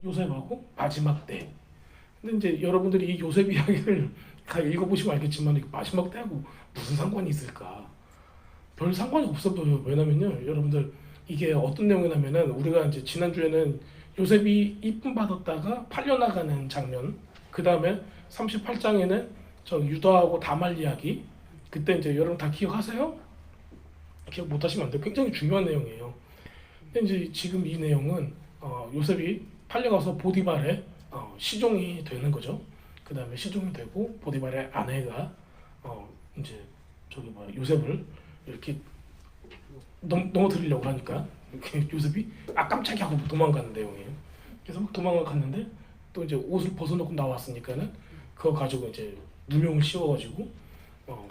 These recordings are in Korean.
요셉하고 마지막 때. 근데 이제 여러분들이 이 요셉 이야기를 다 읽어보시면 알겠지만 이 마지막 때하고 무슨 상관이 있을까? 별 상관이 없어 보여요. 왜냐면요, 여러분들 이게 어떤 내용이냐면은 우리가 이제 지난주에는 요셉이 이쁨 받았다가 팔려나가는 장면, 그 다음에 38장에는 저 유다하고 다말 이야기. 그때 이제 여러분 다 기억하세요? 기억 못하시면 안 돼요. 굉장히 중요한 내용이에요. 근데 이제 지금 이 내용은 요셉이 팔려가서 보디발의 시종이 되는 거죠. 그 다음에 시종이 되고 보디발의 아내가 이제 저기 뭐야 요셉을 이렇게 넘어뜨리려고 하니까 이렇게 요셉이 깜짝이야 하고 도망가는 내용이에요. 그래서 막 도망을 갔는데 또 이제 옷을 벗어놓고 나왔으니까는 그거 가지고 이제 누명을 씌워가지고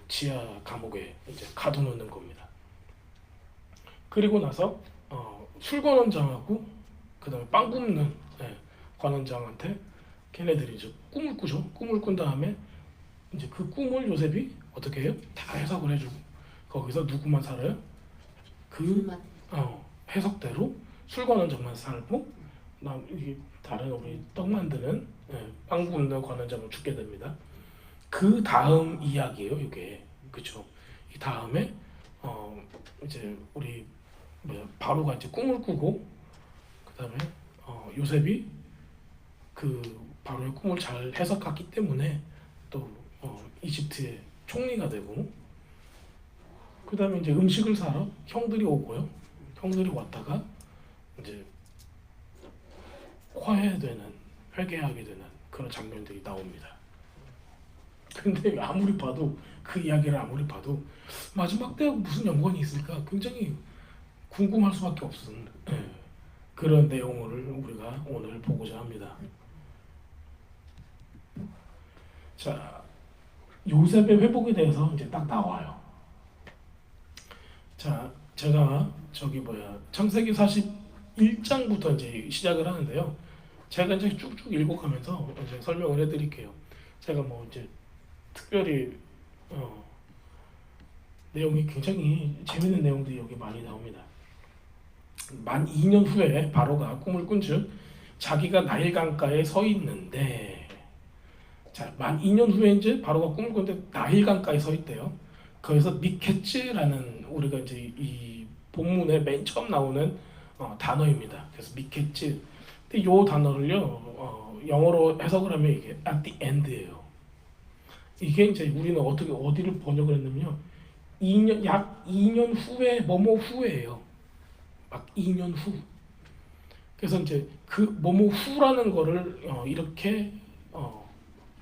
지하 감옥에 이제 가둬놓는 겁니다. 그리고 나서 술관원장하고 그다음에 빵 굽는 관원장한테 걔네들이 이제 꿈을 꾸죠. 꿈을 꾼 다음에 이제 그 꿈을 요셉이 어떻게 해요? 다 해석을 해주고 거기서 누구만 살아요? 그 해석대로 술관원장만 살고 이게 다른 우리 떡 만드는 빵 굽는 관원장은 죽게 됩니다. 그 다음 이야기예요, 이게. 그렇죠? 이 다음에 이제 우리 바로가 이제 꿈을 꾸고 그다음에 요셉이 그 바로의 꿈을 잘 해석했기 때문에 또 이집트의 총리가 되고 그다음에 이제 음식을 사러 형들이 오고요. 형들이 왔다가 이제 회개하게 되는 그런 장면들이 나옵니다. 근데 아무리 봐도 그 이야기를 아무리 봐도 마지막 때하고 무슨 연관이 있을까 굉장히 궁금할 수밖에 없은 그런 내용을 우리가 오늘 보고자 합니다. 자, 요셉의 회복에 대해서 이제 딱 나와요. 자, 제가 창세기 41장부터 이제 시작을 하는데요. 제가 이제 쭉쭉 읽어가면서 이제 설명을 해드릴게요. 제가 뭐 이제 특별히 내용이 굉장히 재밌는 내용들이 여기 많이 나옵니다. 만 2년 후에 바로가 꿈을 꾼즉 자기가 나일 강가에 서 있는데 자, 만 2년 후에 이제 바로가 꿈을 꿨는데 나일 강가에 서 있대요. 거기서 미케츠라는 우리가 이제 이 본문에 맨 처음 나오는 단어입니다. 그래서 미케츠. 근데 이 단어를요 영어로 해석을 하면 이게 at the end예요. 이게 이제 우리는 어디를 번역을 했냐면요. 약 2년 후에 뭐뭐 후에예요. 막 2년 후. 그래서 이제 그 뭐뭐 후라는 거를 이렇게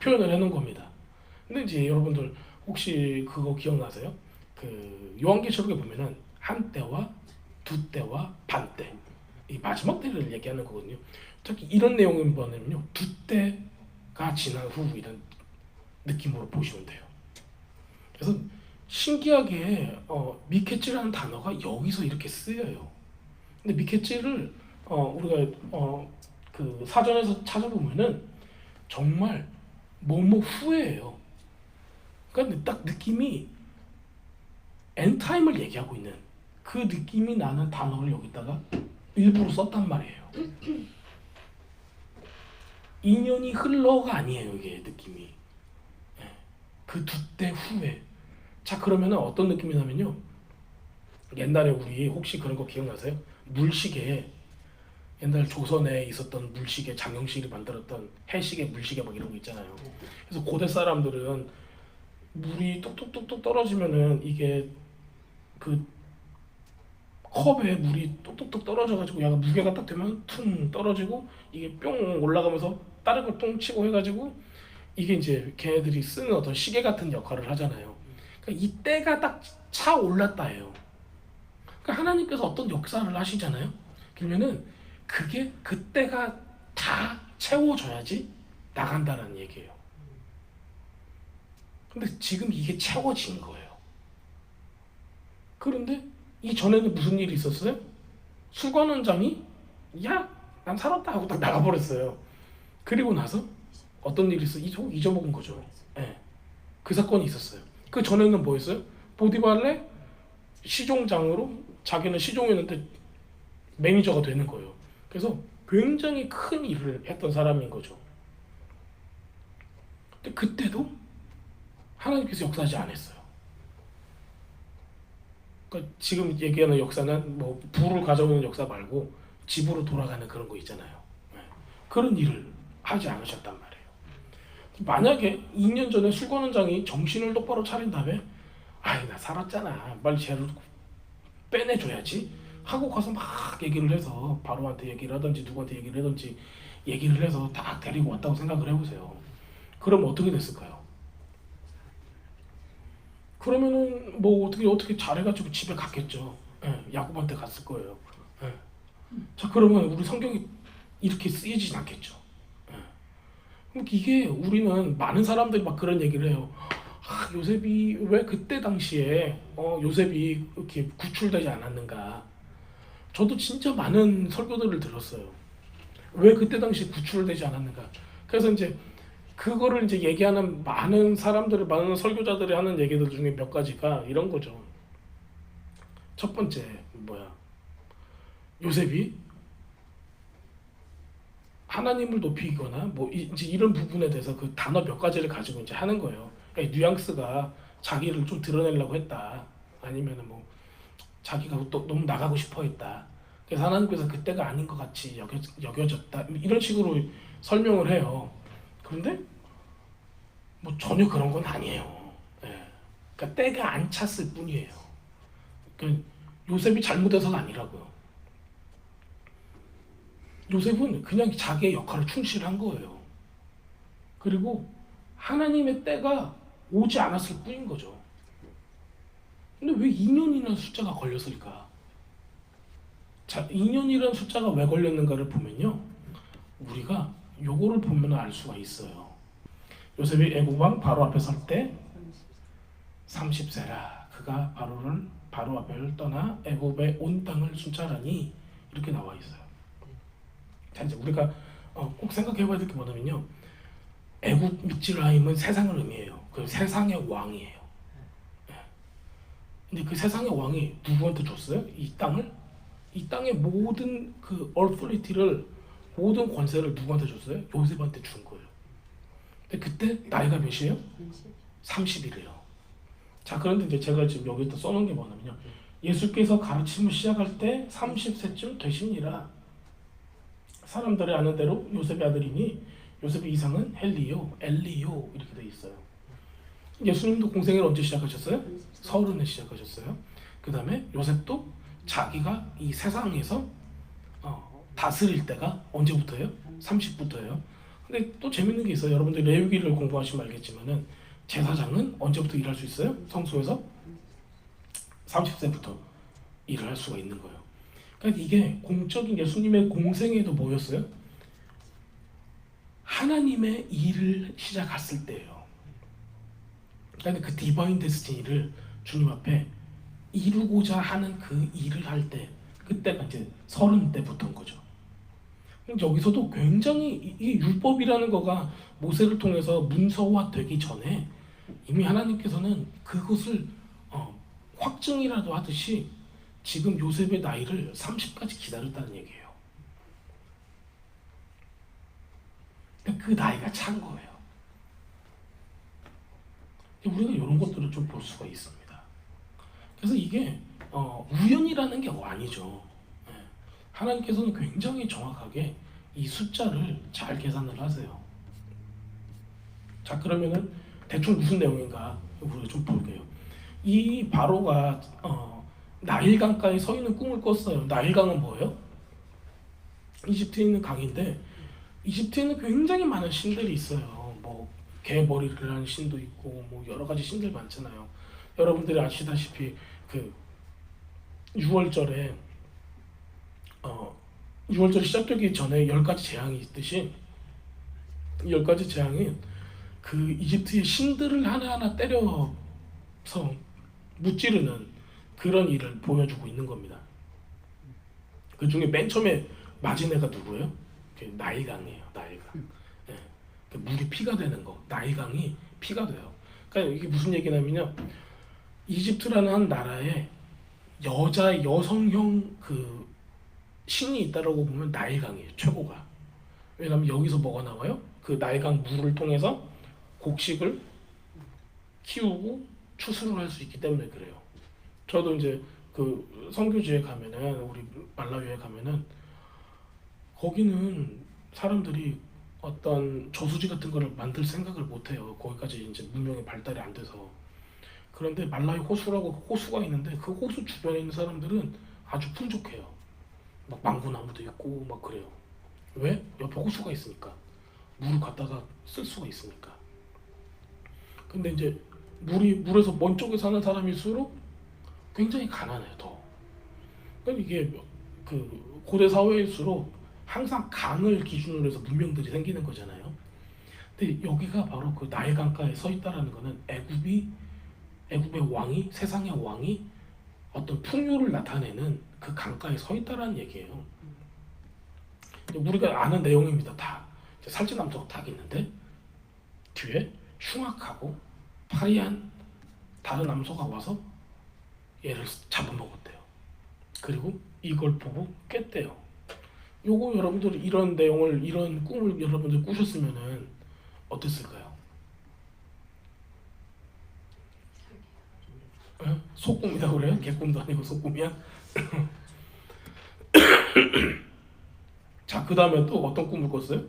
표현을 해놓은 겁니다. 근데 이제 여러분들 혹시 그거 기억나세요? 그 요한계시록에 보면은 한 때와 두 때와 반 때, 이 마지막 때를 얘기하는 거거든요. 특히 이런 내용이 뭐냐면요, 두 때가 지난 후 이런 느낌으로 보시면 돼요. 그래서 신기하게 미케츠라는 단어가 여기서 이렇게 쓰여요. 근데 미케츠를 우리가 그 사전에서 찾아보면은 정말 뭐뭐 후에예요. 그러니까 딱 느낌이 엔타임을 얘기하고 있는 그 느낌이 나는 단어를 여기다가 일부러 썼단 말이에요. 2년이 흘러가 아니에요, 이게 느낌이. 그 두 때 후에. 자, 그러면 어떤 느낌이 나면요. 옛날에 우리 혹시 그런 거 기억나세요? 물시계, 옛날 조선에 있었던 물시계, 장영실이 만들었던 해시계, 물시계 막 이런 거 있잖아요. 그래서 고대 사람들은 물이 뚝뚝뚝뚝 떨어지면은 이게 그 컵에 물이 뚝뚝뚝 떨어져가지고 약간 무게가 딱 되면 퉁 떨어지고 이게 뿅 올라가면서 다른 걸 똥 치고 해가지고 이게 이제 걔네들이 쓰는 어떤 시계 같은 역할을 하잖아요. 그러니까 이 때가 딱 차 올랐다예요. 그러니까 하나님께서 어떤 역사를 하시잖아요. 그러면은 그게 그때가 다 채워져야지 나간다는 얘기예요. 근데 지금 이게 채워진 거예요. 그런데 이전에는 무슨 일이 있었어요? 수관원장이 야, 난 살았다 하고 딱 나가버렸어요. 그리고 나서 어떤 일이 있어? 잊어먹은 거죠. 네. 그 사건이 있었어요. 그 전에는 뭐였어요? 보디발레 시종장으로 자기는 시종이었는데 매니저가 되는 거예요. 그래서 굉장히 큰 일을 했던 사람인 거죠. 근데 그때도 하나님께서 역사하지 않았어요. 그러니까 지금 얘기하는 역사는 뭐 부를 가져오는 역사 말고 집으로 돌아가는 그런 거 있잖아요. 네. 그런 일을 하지 않으셨단 말이에요. 만약에 2년 전에 술권원장이 정신을 똑바로 차린 다음에 아이 나 살았잖아 빨리 쟤를 빼내줘야지 하고 가서 막 얘기를 해서 바로한테 얘기를 하든지 누구한테 얘기를 하든지 얘기를 해서 다 데리고 왔다고 생각을 해보세요. 그럼 어떻게 됐을까요? 그러면은 뭐 어떻게 잘해가지고 집에 갔겠죠. 예, 야곱한테 갔을 거예요. 예. 자 그러면 우리 성경이 이렇게 쓰여지진 않겠죠. 예. 그럼 이게 우리는 많은 사람들이 막 그런 얘기를 해요. 아, 요셉이 왜 그때 당시에 요셉이 이렇게 구출되지 않았는가? 저도 진짜 많은 설교들을 들었어요. 왜 그때 당시 구출되지 않았는가? 그래서 이제 그거를 이제 얘기하는 많은 사람들이 많은 설교자들이 하는 얘기들 중에 몇 가지가 이런 거죠. 첫 번째 요셉이 하나님을 높이거나 뭐 이제 이런 부분에 대해서 그 단어 몇 가지를 가지고 이제 하는 거예요. 그러니까 뉘앙스가 자기를 좀 드러내려고 했다. 아니면은 뭐 자기가 또 너무 나가고 싶어 했다. 그래서 하나님께서 그때가 아닌 것 같이 여겨졌다. 이런 식으로 설명을 해요. 그런데 뭐 전혀 그런 건 아니에요. 예. 그러니까 때가 안 찼을 뿐이에요. 그러니까 요셉이 잘못해서가 아니라고요. 요셉은 그냥 자기의 역할을 충실한 거예요. 그리고 하나님의 때가 오지 않았을 뿐인 거죠. 근데 왜 2년이라는 숫자가 걸렸을까? 자, 2년이라는 숫자가 왜 걸렸는가를 보면요. 우리가 요거를 보면 알 수가 있어요. 요셉이 애굽 왕 바로 앞에 설 때 30세라 그가 바로 앞을 떠나 애굽의 온 땅을 순찰하니 이렇게 나와 있어요. 자 이제 우리가 꼭 생각해봐야 될 게 뭐냐면요. 애굽 미츠라임은 세상을 의미해요. 그 세상의 왕이에요. 근데 그 세상의 왕이 누구한테 줬어요? 이 땅을? 이 땅의 모든 그 authority를 모든 권세를 누구한테 줬어요? 요셉한테 준 거예요. 근데 그때 나이가 몇이에요? 30이래요. 자 그런데 이제 제가 지금 여기다 써놓은 게 뭐냐면요. 예수께서 가르침을 시작할 때 30세쯤 되시니라. 사람들이 아는 대로 요셉의 아들이니 요셉의 이상은 엘리요 이렇게 돼 있어요. 예수님도 공생애를 언제 시작하셨어요? 30에 시작하셨어요. 그 다음에 요셉도 자기가 이 세상에서 다스릴 때가 언제부터예요? 30부터예요. 근데 또 재밌는 게 있어요. 여러분들 레위기를 공부하시면 알겠지만은 제사장은 언제부터 일할 수 있어요? 성소에서 30세부터 일을 할 수가 있는 거예요. 그러니까 이게 공적인 예수님의 공생애도 뭐였어요? 하나님의 일을 시작했을 때예요. 그러니까 그 디바인 데스티니를 주님 앞에 이루고자 하는 그 일을 할 때 그때가 이제 30대부터인 거죠. 여기서도 굉장히 이 율법이라는 거가 모세를 통해서 문서화되기 전에 이미 하나님께서는 그것을 확증이라도 하듯이 지금 요셉의 나이를 30까지 기다렸다는 얘기예요. 그러니까 그 나이가 찬 거예요. 우리가 이런 것들을 좀 볼 수가 있습니다. 그래서 이게 우연이라는 게 아니죠. 하나님께서는 굉장히 정확하게 이 숫자를 잘 계산을 하세요. 자 그러면은 대충 무슨 내용인가 우리가 좀 볼게요. 이 바로가 나일강가에 서 있는 꿈을 꿨어요. 나일강은 뭐예요? 이집트에 있는 강인데 이집트에는 굉장히 많은 신들이 있어요. 뭐 개머리라는 신도 있고 뭐 여러 가지 신들 많잖아요. 여러분들이 아시다시피 그 6월절에 6월절 시작되기 전에 10가지 재앙이 있듯이 10가지 재앙이 그 이집트의 신들을 하나하나 때려서 무찌르는 그런 일을 보여주고 있는 겁니다. 그 중에 맨 처음에 맞은 애가 누구예요? 나일강이에요. 나일강. 네. 물이 피가 되는 거. 나일강이 피가 돼요. 그러니까 이게 무슨 얘기냐면요. 이집트라는 한 나라에 여성형 그 신이 있다라고 보면 나일강이에요. 최고가. 왜냐하면 여기서 뭐가 나와요? 그 나일강 물을 통해서 곡식을 키우고 추수를 할 수 있기 때문에 그래요. 저도 이제 그 선교지에 가면은 우리 말라위에 가면은 거기는 사람들이 어떤 저수지 같은 거를 만들 생각을 못 해요. 거기까지 이제 문명의 발달이 안 돼서. 그런데 말라위 호수라고 호수가 있는데 그 호수 주변에 있는 사람들은 아주 풍족해요. 막 망고나무도 있고 막 그래요. 왜? 옆에 호수가 있으니까. 물을 갖다가 쓸 수가 있으니까. 근데 이제 물에서 먼 쪽에 사는 사람일수록 굉장히 가난해요. 더. 그러니까 이게 그 고대 사회일수록 항상 강을 기준으로 해서 문명들이 생기는 거잖아요. 근데 여기가 바로 그 나일 강가에 서 있다라는 거는 애굽의 왕이 세상의 왕이 어떤 풍요를 나타내는 그 강가에 서 있다라는 얘기예요. 우리가 아는 내용입니다. 다 살찌남소가 딱 있는데 뒤에 흉악하고 파리한 다른 남소가 와서 얘를 잡아먹었대요. 그리고 이걸 보고 깼대요. 요거 여러분들 이런 내용을 이런 꿈을 여러분들 꾸셨으면은 어땠을까요? 속꿈이다 그래요? 개꿈도 아니고 속꿈이야? 자, 그 다음에 또 어떤 꿈을 꿨어요?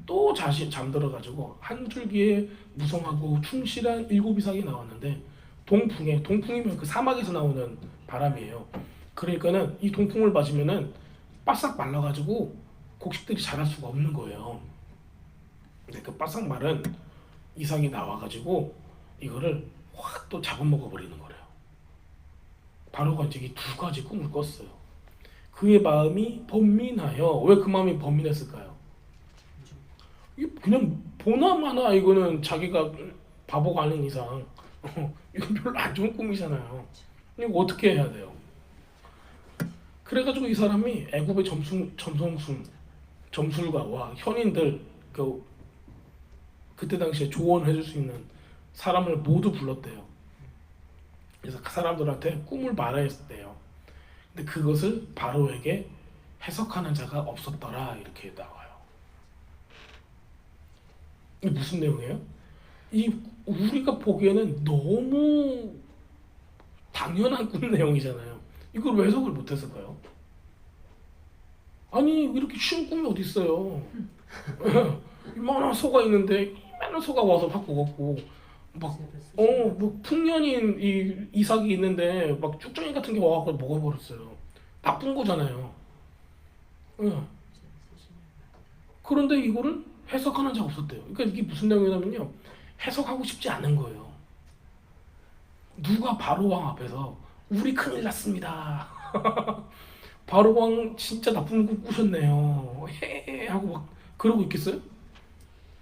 또 자신 잠들어가지고 한 줄기에 무성하고 충실한 7이삭이 나왔는데 동풍이면 그 사막에서 나오는 바람이에요. 그러니까는 이 동풍을 맞으면은 바싹 말라가지고 곡식들이 자랄 수가 없는 거예요. 근데 그 바싹 마른 이삭이 나와가지고 이거를 확 또 잡아먹어 버리는 거래요. 바로가 이제 이 두 가지 꿈을 꿨어요. 그의 마음이 번민하여. 왜 그 마음이 번민했을까요? 이게 그냥 보나마나 이거는 자기가 바보가 아닌 이상 이거 별로 안 좋은 꿈이잖아요. 이거 어떻게 해야 돼요? 그래가지고 이 사람이 애굽의 점술가와 현인들 그때 당시에 조언을 해줄 수 있는 사람을 모두 불렀대요. 그래서 그 사람들한테 꿈을 말했대요. 근데 그것을 바로에게 해석하는 자가 없었더라 이렇게 나와요. 이게 무슨 내용이에요? 우리가 보기에는 너무 당연한 꿈 내용이잖아요. 이걸 왜 해석을 못했을까요? 아니 이렇게 쉬운 꿈이 어디 있어요? 이만한 소가 있는데 이만한 소가 와서 밥 먹었고 뭐 풍년인 이 이삭이 있는데 막 쭉정이 같은 게 와갖고 먹어버렸어요. 나쁜 거잖아요. 그런데 이거를 해석하는 자가 없었대요. 그러니까 이게 무슨 내용이냐면요, 해석하고 싶지 않은 거예요. 누가 바로왕 앞에서 우리 큰일 났습니다. 바로왕 진짜 나쁜 꿈 꾸셨네요. 헤 하고 막 그러고 있겠어요?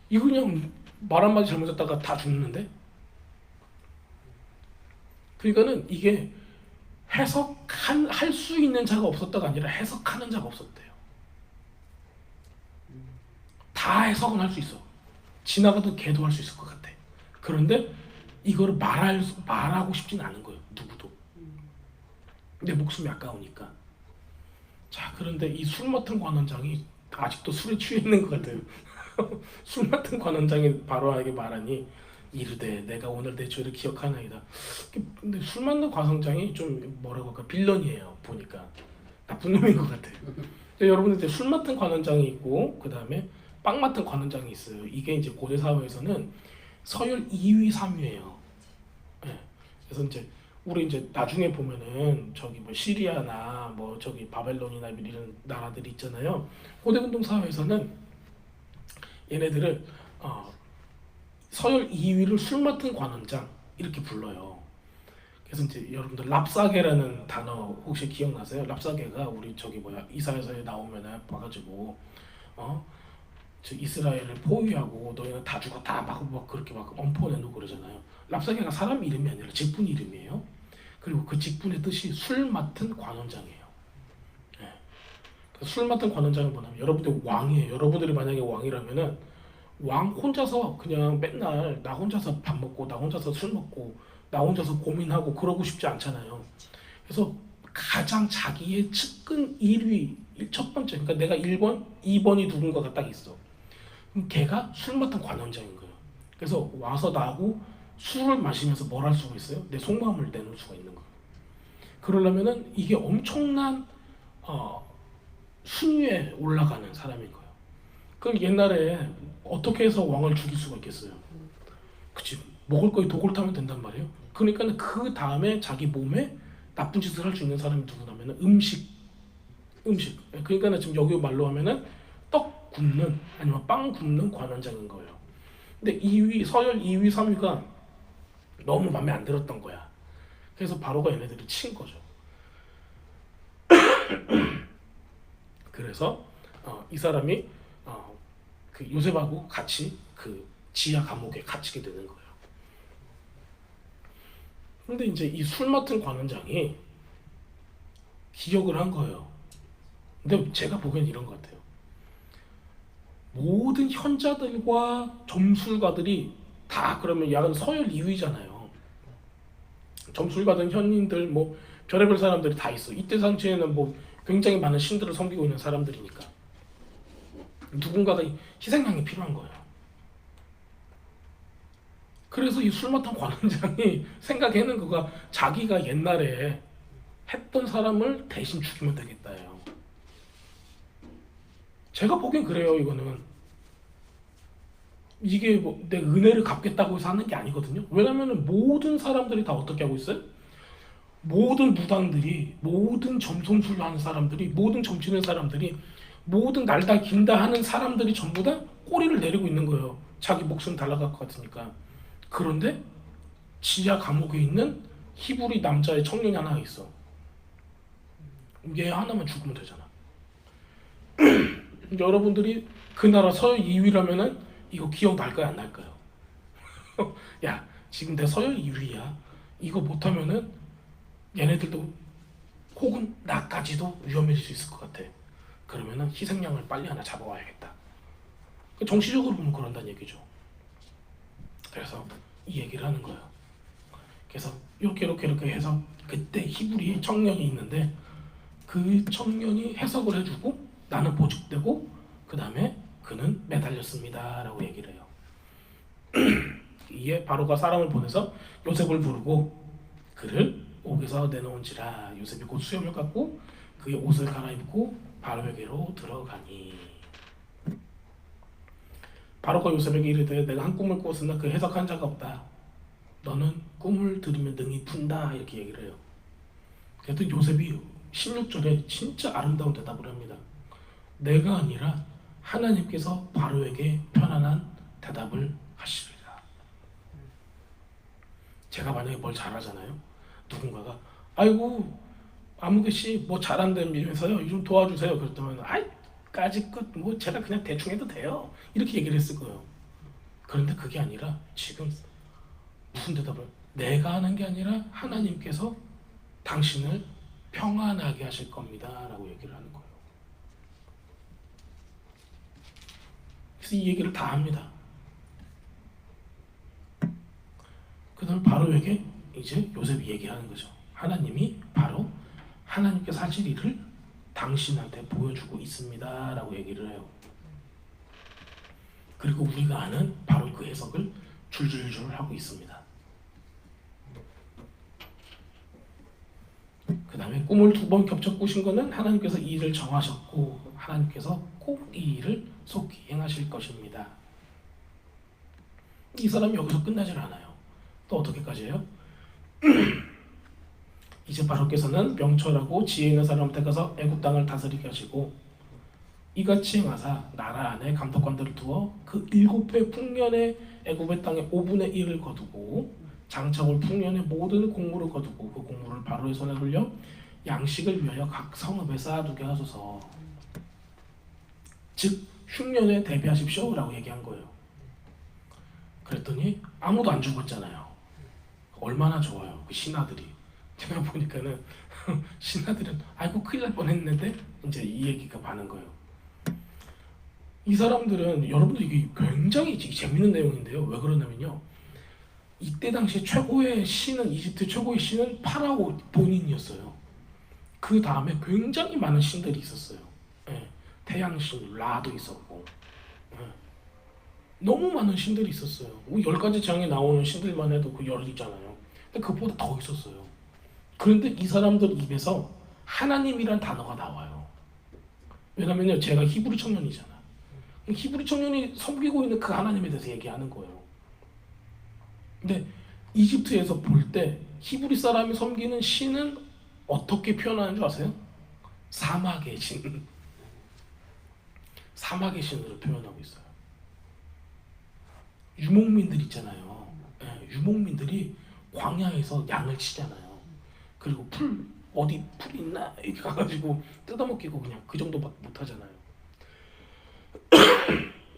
이거 그냥 말 한마디 잘못했다가 다 죽는데? 그러니까는 이게 할 수 있는 자가 없었다가 아니라 해석하는 자가 없었대요. 다 해석은 할 수 있어. 지나가도 걔도 할 수 있을 것 같아. 그런데 이거를 말하고 싶진 않은 거예요. 누구도. 내 목숨이 아까우니까. 자, 그런데 이 술 맡은 관원장이 아직도 술에 취해 있는 것 같아요. 술 맡은 관원장이 바로에게 말하니 이르되 내가 오늘 내 죄를 기억하나이다. 근데 술 맡는 관원장이 좀 뭐라고 할까 빌런이에요. 보니까 나쁜 놈인 것 같아요. 여러분들 술 맡은 관원장이 있고 그 다음에 빵 맡은 관원장이 있어요. 이게 이제 고대 사회에서는 서열 2위, 3위예요. 네. 그래서 이제 우리 이제 나중에 보면은 저기 뭐 시리아나 뭐 저기 바벨론이나 이런 나라들이 있잖아요. 고대 운동 사회에서는 얘네들을 서열 2위를 술 맡은 관원장 이렇게 불러요. 그래서 이제 여러분들 랍사게라는 단어 혹시 기억나세요? 랍사게가 우리 저기 이사야서에 나오면은 봐가지고 저 이스라엘을 포위하고 너희는 다 죽었다 막 그렇게 막 엄포 내놓고 그러잖아요. 랍사게가 사람 이름이 아니라 직분 이름이에요. 그리고 그 직분의 뜻이 술 맡은 관원장이에요. 네. 술 맡은 관원장은 뭐냐면 여러분들 왕이에요. 여러분들이 만약에 왕이라면은 왕 혼자서 그냥 맨날 나 혼자서 밥 먹고 나 혼자서 술 먹고 나 혼자서 고민하고 그러고 싶지 않잖아요. 그래서 가장 자기의 측근 1위 첫 번째, 그러니까 내가 1번, 2번이 누군가가 딱 있어. 그럼 걔가 술 맡은 관원장인 거예요. 그래서 와서 나하고 술을 마시면서 뭘 할 수가 있어요? 내 속마음을 내놓을 수가 있는 거예요. 그러려면은 이게 엄청난 순위에 올라가는 사람인 거예요. 그럼 옛날에 어떻게 해서 왕을 죽일 수가 있겠어요? 그치, 먹을 거에 독을 타면 된단 말이에요. 그러니까 그 다음에 자기 몸에 나쁜 짓을 할 수 있는 사람이 누구냐면은 음식. 그러니까 지금 여기 말로 하면은 떡 굽는 아니면 빵 굽는 관원장인 거예요. 근데 2위 서열 2위 3위가 너무 마음에 안 들었던 거야. 그래서 바로가 얘네들을 친 거죠. 그래서 이 사람이 그 요셉하고 같이 그 지하 감옥에 갇히게 되는 거예요. 근데 이제 이 술 맡은 관원장이 기억을 한 거예요. 근데 제가 보기엔 이런 것 같아요. 모든 현자들과 점술가들이 다 그러면 야간 서열 2위잖아요. 점술가든 현인들 뭐 별의별 사람들이 다 있어. 이때 당시에는 뭐 굉장히 많은 신들을 섬기고 있는 사람들이니까 누군가가 희생양이 필요한 거예요. 그래서 이 술 맡은 관원장이 생각해낸 거가 자기가 옛날에 했던 사람을 대신 죽이면 되겠다예요. 제가 보기엔 그래요. 이거는 이게 뭐 내 은혜를 갚겠다고 해서 하는 게 아니거든요. 왜냐면은 모든 사람들이 다 어떻게 하고 있어요? 모든 무당들이, 모든 점성술 하는 사람들이, 모든 점치는 사람들이, 모든 날다 긴다 하는 사람들이 전부 다 꼬리를 내리고 있는 거예요. 자기 목숨 달라갈 것 같으니까. 그런데 지하 감옥에 있는 히브리 남자의 청년이 하나 있어. 얘 하나만 죽으면 되잖아. 여러분들이 그 나라 서열 2위라면은 이거 기억날까요, 안 날까요? 야, 지금 내 서열 2위야. 이거 못하면은 얘네들도 혹은 나까지도 위험해질 수 있을 것 같아. 그러면은 희생양을 빨리 하나 잡아와야겠다. 정치적으로 보면 그런다는 얘기죠. 그래서 이 얘기를 하는 거예요. 그래서 이렇게 해서 그때 히브리 청년이 있는데 그 청년이 해석을 해주고 나는 보직되고 그 다음에 그는 매달렸습니다 라고 얘기를 해요. 이에 바로가 사람을 보내서 요셉을 부르고 그를 옥에서 내놓은지라. 요셉이 곧 수염을 깎고 그의 옷을 갈아입고 바로에게로 들어가니. 바로가 요셉에게 이르되 내가 한 꿈을 꾸었으나 그 해석한 자가 없다. 너는 꿈을 들으면 능히 푼다. 이렇게 얘기를 해요. 그래도 요셉이 16절에 진짜 아름다운 대답을 합니다. 내가 아니라 하나님께서 바로에게 편안한 대답을 하시리라. 제가 만약에 뭘 잘하잖아요. 누군가가 아이고 아무개씨 뭐 잘한다면서요. 좀 도와주세요. 그랬더니 아이 까짓 뭐 제가 그냥 대충 해도 돼요. 이렇게 얘기를 했을 거예요. 그런데 그게 아니라 지금 무슨 대답을 내가 하는 게 아니라 하나님께서 당신을 평안하게 하실 겁니다 라고 얘기를 하는 거예요. 그래서 이 얘기를 다 합니다. 그 다음에 바로에게 이제 요셉이 얘기하는 거죠. 하나님이 바로 하나님께서 하실 일을 당신한테 보여주고 있습니다 라고 얘기를 해요. 그리고 우리가 아는 바로 그 해석을 줄줄줄 하고 있습니다. 그 다음에 꿈을 2번 겹쳐 꾸신 거는 하나님께서 이 일을 정하셨고 하나님께서 꼭 이 일을 속히 행하실 것입니다. 이 사람이 여기서 끝나질 않아요. 또 어떻게까지 해요? 이제 바로께서는 명철하고 지혜 있는 사람한테 가서 애굽 땅을 다스리게 하시고 이같이 행하사 나라 안에 감독관들을 두어 그 7배 풍년의 애굽의 땅의 5분의 1을 거두고 장차 올 풍년의 모든 곡물을 거두고 그 곡물을 바로의 손에 돌려 양식을 위하여 각 성읍에 쌓아두게 하소서. 즉 흉년에 대비하십시오 라고 얘기한 거예요. 그랬더니 아무도 안 죽었잖아요. 얼마나 좋아요. 그 신하들이. 제가 보니까는 신하들은 아이고 큰일 날 뻔했는데 이제 이 얘기가 많은 거예요. 이 사람들은 여러분들 이게 굉장히 재밌는 내용인데요. 왜 그러냐면요. 이때 당시 최고의 신은 이집트 최고의 신은 파라오 본인이었어요. 그 다음에 굉장히 많은 신들이 있었어요. 예, 태양신 라도 있었고, 예, 너무 많은 신들이 있었어요. 10가지 장에 나오는 신들만 해도 그 열이 있잖아요. 근데 그보다 더 있었어요. 그런데 이 사람들 입에서 하나님이란 단어가 나와요. 왜냐면요, 제가 히브리 청년이잖아. 히브리 청년이 섬기고 있는 그 하나님에 대해서 얘기하는 거예요. 근데 이집트에서 볼 때 히브리 사람이 섬기는 신은 어떻게 표현하는 줄 아세요? 사막의 신. 사막의 신으로 표현하고 있어요. 유목민들 있잖아요. 예, 유목민들이 광야에서 양을 치잖아요. 그리고 어디 풀 있나 이렇게 가가지고 뜯어먹기고 그냥 그 정도밖에 못 하잖아요.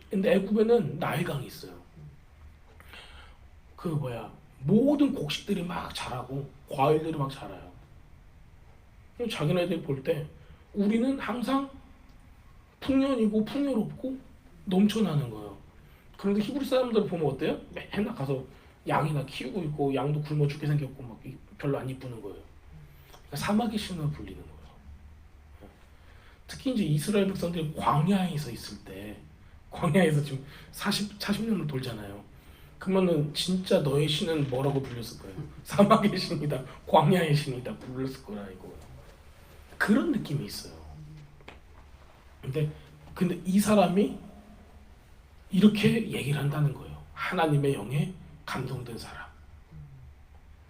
근데 애굽에는 나일강이 있어요. 모든 곡식들이 막 자라고 과일들이 막 자라요. 자기네들이 볼 때 우리는 항상 풍년이고 풍요롭고 넘쳐나는 거예요. 그런데 히브리 사람들 보면 어때요? 맨날 가서 양이나 키우고 있고 양도 굶어 죽게 생겼고 막 별로 안 이쁘는 거예요. 그러니까 사막의 신으로 불리는 거예요. 특히 이제 이스라엘 백성들이 광야에서 있을 때, 광야에서 지금 40년을 돌잖아요. 그러면은 진짜 너의 신은 뭐라고 불렸을 거예요? 사막의 신이다, 광야의 신이다 불렀을 거라 이거예요. 그런 느낌이 있어요. 근데 이 사람이 이렇게 얘기를 한다는 거예요. 하나님의 영에 감동된 사람.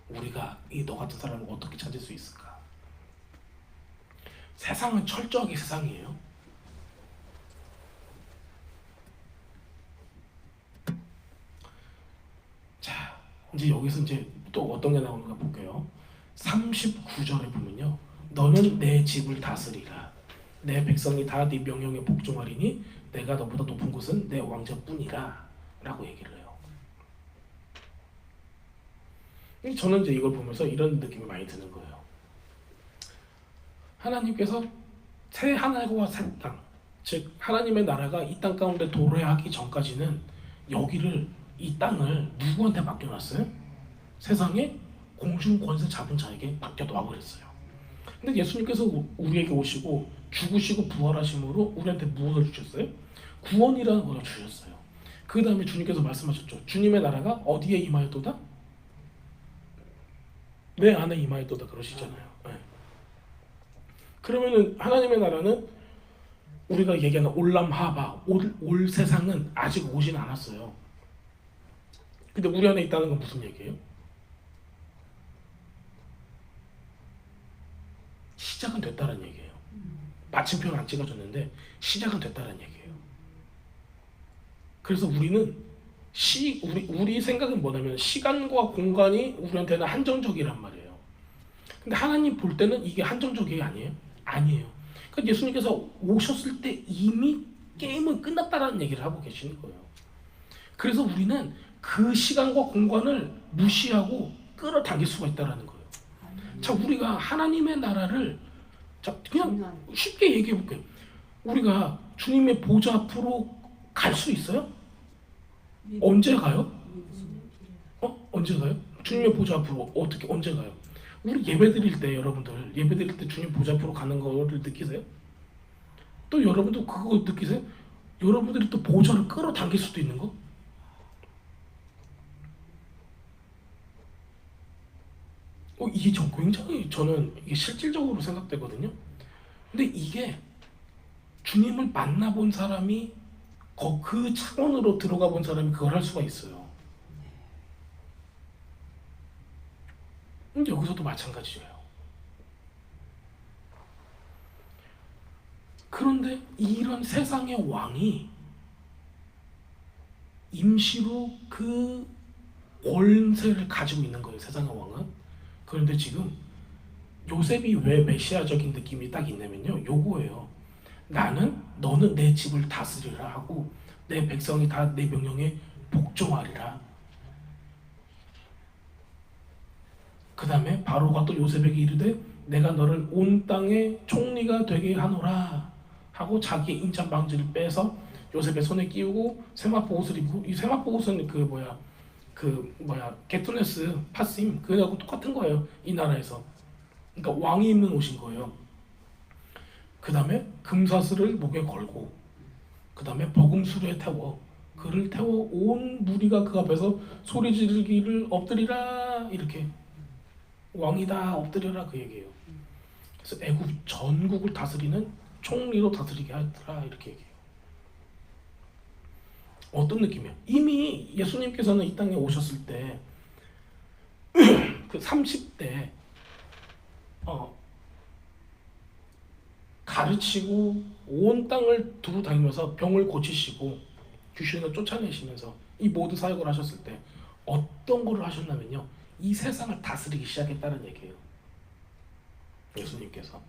우리가 너 같은 사람을 어떻게 찾을 수 있을까? 세상은 철저하게 세상이에요. 자, 이제 여기서 이제 또 어떤 게 나오는가 볼게요. 39절에 보면요. 너는 내 집을 다스리라. 내 백성이 다 네 명령에 복종하리니 내가 너보다 높은 곳은 내 왕자뿐이라 라고 얘기를 해요. 저는 이제 이걸 보면서 이런 느낌이 많이 드는 거예요. 하나님께서 새 하늘과 새 땅, 즉 하나님의 나라가 이 땅 가운데 도래하기 전까지는 이 땅을 누구한테 맡겨놨어요? 세상에 공중 권세 잡은 자에게 맡겨놔 버렸어요. 근데 예수님께서 우리에게 오시고 죽으시고 부활하심으로 우리한테 무엇을 주셨어요? 구원이라는 것을 주셨어요. 그 다음에 주님께서 말씀하셨죠. 주님의 나라가 어디에 임하였도다? 내 안에 임하였도다 그러시잖아요. 네. 그러면은 하나님의 나라는 우리가 얘기하는 올람하바, 올 세상은 아직 오진 않았어요. 근데 우리 안에 있다는 건 무슨 얘기예요? 시작은 됐다는 얘기예요. 마침표는 안 찍어줬는데 시작은 됐다는 얘기예요. 그래서 우리는 우리 생각은 뭐냐면 시간과 공간이 우리한테는 한정적이란 말이에요. 근데 하나님 볼 때는 이게 한정적이 아니에요? 아니에요. 그러니까 예수님께서 오셨을 때 이미 게임은 끝났다라는 얘기를 하고 계시는 거예요. 그래서 우리는 그 시간과 공간을 무시하고 끌어당길 수가 있다는 거예요. 자, 우리가 하나님의 나라를 그냥 쉽게 얘기해 볼게요. 우리가 주님의 보좌 앞으로 갈 수 있어요? 언제 가요? 언제 가요? 주님의 보좌 앞으로 언제 가요? 우리 예배 드릴 때 여러분들 예배 드릴 때 주님 보좌 앞으로 가는 거를 느끼세요? 또 여러분도 그거 느끼세요? 여러분들이 또 보좌를 끌어당길 수도 있는 거? 이게 굉장히 저는 이게 실질적으로 생각되거든요. 근데 이게 주님을 만나본 사람이 그 차원으로 들어가 본 사람이 그걸 할 수가 있어요. 근데 여기서도 마찬가지예요. 그런데 이런 세상의 왕이 임시로 그 권세를 가지고 있는 거예요. 세상의 왕은. 그런데 지금 요셉이 왜 메시아적인 느낌이 딱 있냐면요. 요거예요. 너는 내 집을 다스리라 하고 내 백성이 다 내 명령에 복종하리라. 그 다음에 바로가 또 요셉에게 이르되 내가 너를 온 땅의 총리가 되게 하노라 하고 자기의 인찬 방지를 빼서 요셉의 손에 끼우고 세마포 옷을 입고, 이 세마포 옷은 게토네스 파심 그거하고 똑같은 거예요. 이 나라에서. 그러니까 왕이 입는 옷인 거예요. 그 다음에 금사슬을 목에 걸고 그 다음에 버금수레에 태워 그를 태워 온 무리가 그 앞에서 소리 지르기를 엎드리라 이렇게 왕이다 엎드려라 그 얘기예요. 그래서 애굽 전국을 다스리는 총리로 다스리게 하더라 이렇게 얘기해요. 어떤 느낌이에요? 이미 예수님께서는 이 땅에 오셨을 때 그 30대 가르치고 온 땅을 두루 다니면서 병을 고치시고 귀신을 쫓아내시면서 이 모든 사역을 하셨을 때 어떤 걸 하셨냐면요, 이 세상을 다스리기 시작했다는 얘기예요. 예수님께서.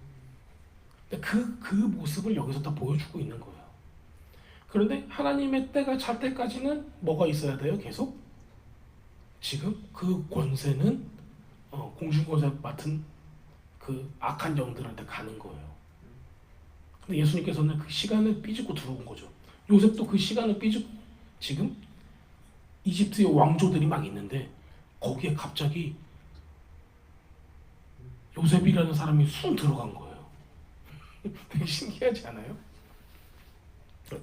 근데 그 모습을 여기서 다 보여주고 있는 거예요. 그런데 하나님의 때가 찰 때까지는 뭐가 있어야 돼요? 계속 지금 그 권세는 공중권세 맡은 그 악한 영들한테 가는 거예요. 근데 예수님께서는 그 시간을 삐집고 들어온 거죠. 요셉도 그 시간을 삐집고 지금 이집트의 왕조들이 막 있는데 거기에 갑자기 요셉이라는 사람이 쑥 들어간 거예요. 되게 신기하지 않아요?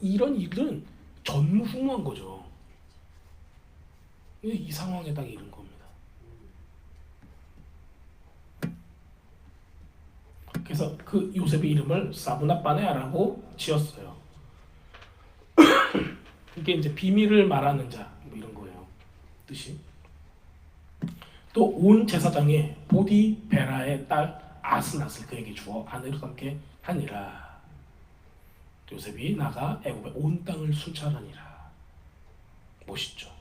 이런 일은 전무후무한 거죠. 이 상황에 딱 이른 겁니다. 그래서 그 요셉의 이름을 사브낫바네아라고 지었어요. 이게 이제 비밀을 말하는 자 뭐 이런 거예요. 뜻이. 또 온 제사장에 보디베라의 딸 아스낫을 그에게 주어 아내로 삼게 하니라. 요셉이 나가 애굽의 온 땅을 순찰하니라. 멋있죠.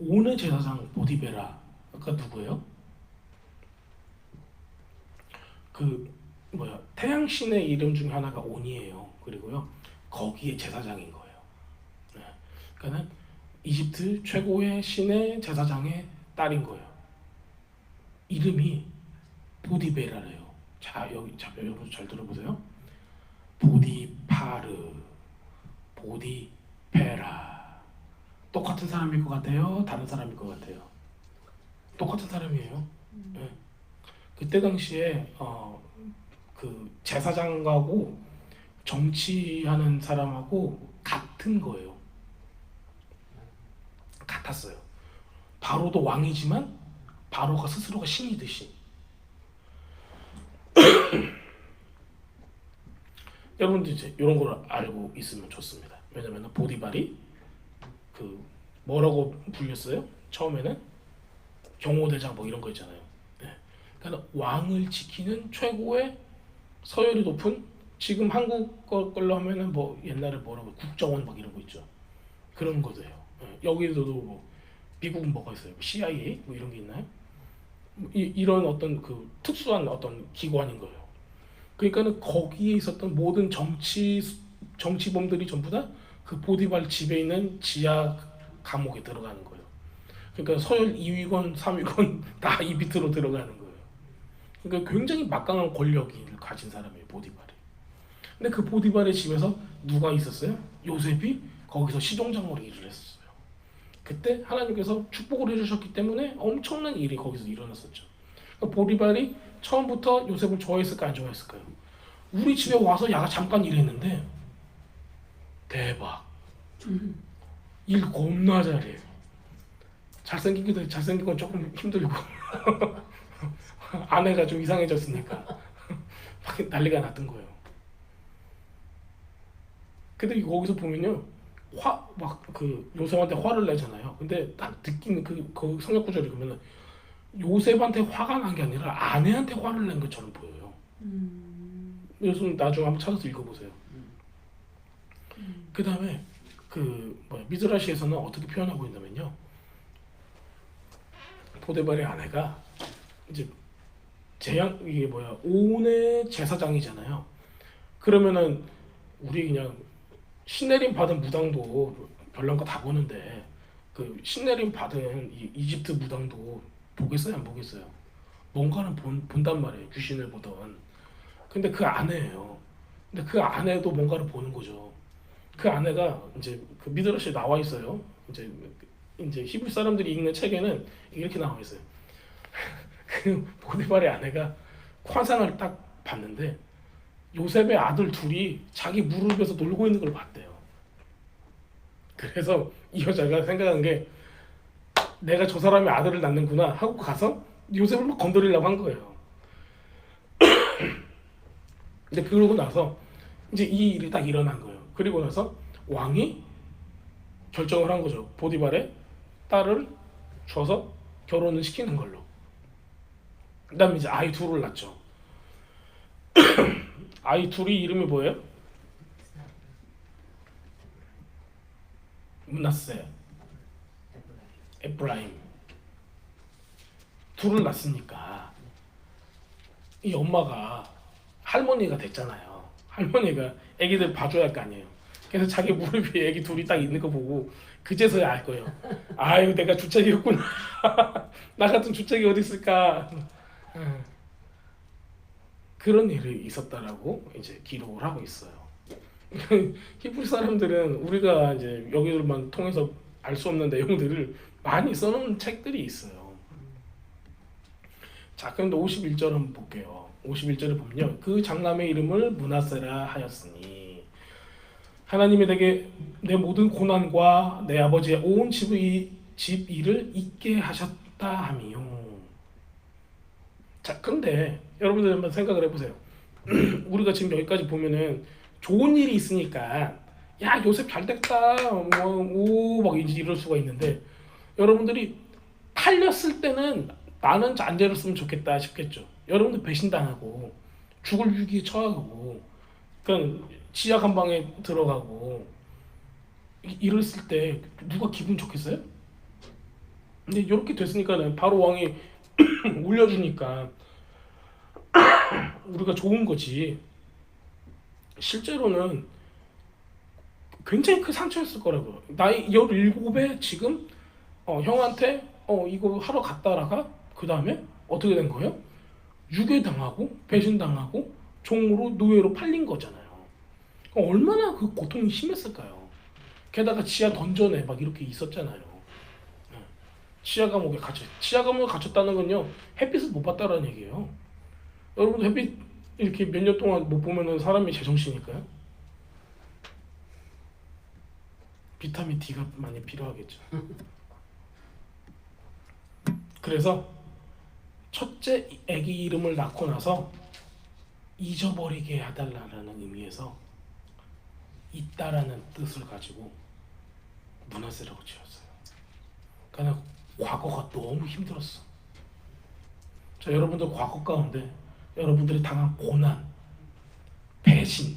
온의 제사장 보디베라가 누구예요? 태양신의 이름 중 하나가 온이에요. 그리고요 거기에 제사장인 거예요. 그러니까는 이집트 최고의 신의 제사장의 딸인 거예요. 이름이 보디베라래요. 여러분 잘 들어보세요. 보디파르, 보디베라. 똑같은 사람일 것 같아요? 다른 사람일 것 같아요? 똑같은 사람이에요. 네. 그때 당시에 그 제사장하고 정치하는 사람하고 같은 거예요. 같았어요. 바로도 왕이지만 바로가 스스로가 신이듯이. 여러분들 이제 이런 걸 알고 있으면 좋습니다. 왜냐면 보디발이 그 뭐라고 불렸어요? 처음에는 경호대장 뭐 이런 거 있잖아요. 네. 그러니까 왕을 지키는 최고의 서열이 높은, 지금 한국 걸로 하면은 뭐 옛날에 뭐라고 국정원 막 이런 거 있죠. 그런 거예요. 네. 여기서도 뭐 미국은 뭐가 있어요? CIA 뭐 이런 게 있나요? 이런 어떤 그 특수한 어떤 기관인 거예요. 그러니까는 거기에 있었던 모든 정치범들이 전부 다 그 보디발 집에 있는 지하 감옥에 들어가는 거예요. 그러니까 서열 2위건 3위건 다 이 밑으로 들어가는 거예요. 그러니까 굉장히 막강한 권력을 가진 사람이에요, 보디발이. 근데 그 보디발의 집에서 누가 있었어요? 요셉이 거기서 시종장으로 일을 했었어요. 그때 하나님께서 축복을 해주셨기 때문에 엄청난 일이 거기서 일어났었죠. 그러니까 보디발이 처음부터 요셉을 좋아했을까 안 좋아했을까요? 우리 집에 와서 야가 잠깐 일했는데 대박. 일 겁나 잘해. 잘생긴 건 조금 힘들고 아내가 좀 이상해졌으니까 막 난리가 났던 거예요. 근데 거기서 보면요, 막 그 요셉한테 화를 내잖아요. 근데 딱 느끼는 그 성역 구절이 보면은 요셉한테 화가 난 게 아니라 아내한테 화를 낸 것처럼 보여요. 요즘 나중에 한번 찾아서 읽어보세요. 그 다음에 미드라시에서는 어떻게 표현하고 있냐면요, 보데발의 아내가 이제 온의 제사장이잖아요. 그러면은 우리 그냥 신내림 받은 무당도 별난 거 다 보는데 그 신내림 받은 이집트 무당도 보겠어요, 안 보겠어요? 뭔가는 본단 말이에요, 귀신을 보던. 근데 그 아내예요. 근데 그 아내도 뭔가를 보는 거죠. 그 아내가 이제 그 미드라시에 나와 있어요. 이제 히브리 사람들이 읽는 책에는 이렇게 나와 있어요. 그 보디발의 아내가 환상을 딱 봤는데 요셉의 아들 둘이 자기 무릎에서 놀고 있는 걸 봤대요. 그래서 이 여자가 생각한 게 내가 저 사람의 아들을 낳는구나 하고 가서 요셉을 막 건드리려고 한 거예요. 근데 그러고 나서 이제 이 일이 딱 일어난 거예요. 그리고 나서 왕이 결정을 한 거죠. 보디발의 딸을 줘서 결혼을 시키는 걸로. 그다음에 이제 아이 둘을 낳죠. 아이 둘이 이름이 뭐예요? 문하세, 에프라임. 둘을 낳았으니까 이 엄마가 할머니가 됐잖아요. 할머니가 애기들 봐줘야 할 거 아니에요. 그래서 자기 무릎 위에 애기 둘이 딱 있는 거 보고 그제서야 알 거예요. 아유, 내가 주책이었구나. 나 같은 주책이 어디 있을까. 그런 일이 있었다라고 이제 기록을 하고 있어요. 히브리 사람들은 우리가 이제 여기들만 통해서 알 수 없는 내용들을 많이 써놓은 책들이 있어요. 자, 그런데 51절 한번 볼게요. 51절을 보면요, 그 장남의 이름을 므낫세라 하였으니 하나님이 내게 내 모든 고난과 내 아버지의 온 집 일을 잊게 하셨다 하미요. 자, 근데 여러분들 한번 생각을 해보세요. 우리가 지금 여기까지 보면은 좋은 일이 있으니까 야, 요셉 잘 됐다 막 이럴 수가 있는데, 여러분들이 팔렸을 때는 나는 안 되었으면 좋겠다 싶겠죠. 여러분들 배신당하고 죽을 위기에 처하고 그냥 지하 감방에 들어가고 이랬을 때 누가 기분 좋겠어요? 근데 이렇게 됐으니까는 바로 왕이 울려주니까 우리가 좋은 거지. 실제로는 굉장히 큰 상처였을 거라고요. 나이 17에 지금 형한테 이거 하러 갔다라가 그 다음에 어떻게 된 거예요? 유괴당하고 배신당하고 종으로 노예로 팔린 거잖아요. 얼마나 그 고통이 심했을까요? 게다가 지하 던전에 막 이렇게 있었잖아요. 지하 감옥에 갇혔다는 건요, 햇빛을 못 봤다라는 얘기예요. 여러분, 햇빛 이렇게 몇 년 동안 못 보면은 사람이 제정신일까요? 비타민 D가 많이 필요하겠죠. 그래서 첫째 아기 이름을 낳고 나서 잊어버리게 해달라는 의미에서 있다라는 뜻을 가지고 므낫세라고 지었어요. 그러니까 과거가 너무 힘들었어. 자, 여러분들 과거 가운데 여러분들이 당한 고난, 배신,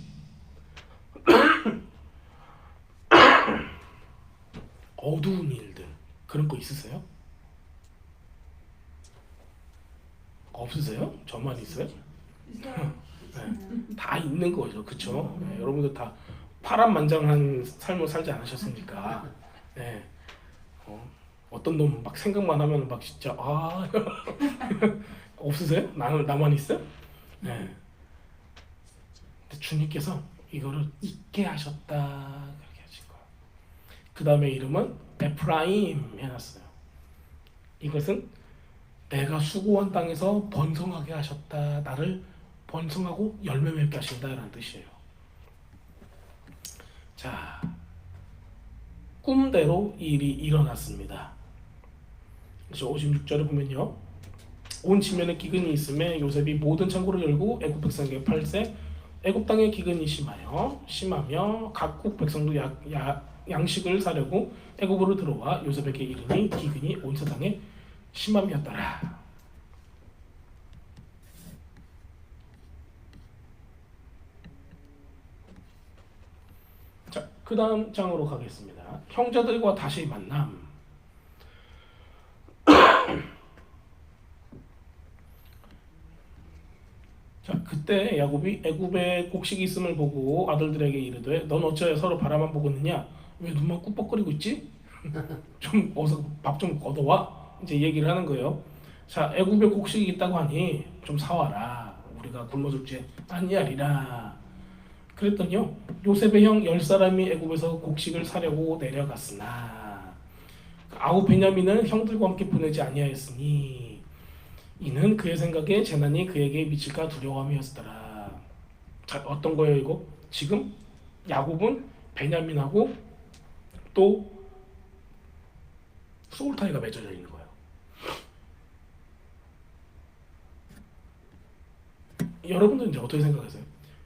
어두운 일들, 그런 거 있으세요? 없으세요? 저만 있어요? 네, 다 있는 거죠, 그렇죠? 네, 여러분들 다 파란만장한 삶을 살지 않으셨습니까? 네, 어떤 놈 막 생각만 하면 막 진짜 없으세요? 나만 있어요? 네. 근데 주님께서 이거를 잊게 하셨다 그렇게 하신 거예요. 그 다음에 이름은 에프라임 해놨어요. 이것은 내가 수고한 땅에서 번성하게 하셨다, 나를 번성하고 열매 맺게 하신다라는 뜻이에요. 자, 꿈대로 일이 일어났습니다. 그래서 56절에 보면요, 온 지면에 기근이 있음에 요셉이 모든 창고를 열고 애굽 백성에게 팔세. 애굽 땅에 기근이 심하며 각국 백성도 양식을 사려고 애굽으로 들어와 요셉에게 이르니 기근이 온 세상에 심함이었더라. 자, 그 다음 장으로 가겠습니다. 형제들과 다시 만남. 자, 그때 야곱이 애굽에 곡식이 있음을 보고 아들들에게 이르되 넌 어찌하여 서로 바라만 보고 있느냐? 왜 눈만 꾹뻑거리고 있지? 좀 어서 밥 좀 걷어와. 이제 얘기를 하는 거예요. 자, 애굽에 곡식이 있다고 하니 좀 사와라. 우리가 굶어 죽지 아니하리라. 그랬더니요, 요셉의 형 10사람이 애굽에서 곡식을 사려고 내려갔으나 아우 베냐민은 형들과 함께 보내지 아니하였으니 이는 그의 생각에 재난이 그에게 미칠까 두려움이었더라. 자, 어떤 거예요 이거? 지금 야곱은 베냐민하고 또 소울타이가 맺어져 있는 거예요. 여러분들 이제 어떻게 생각하세요?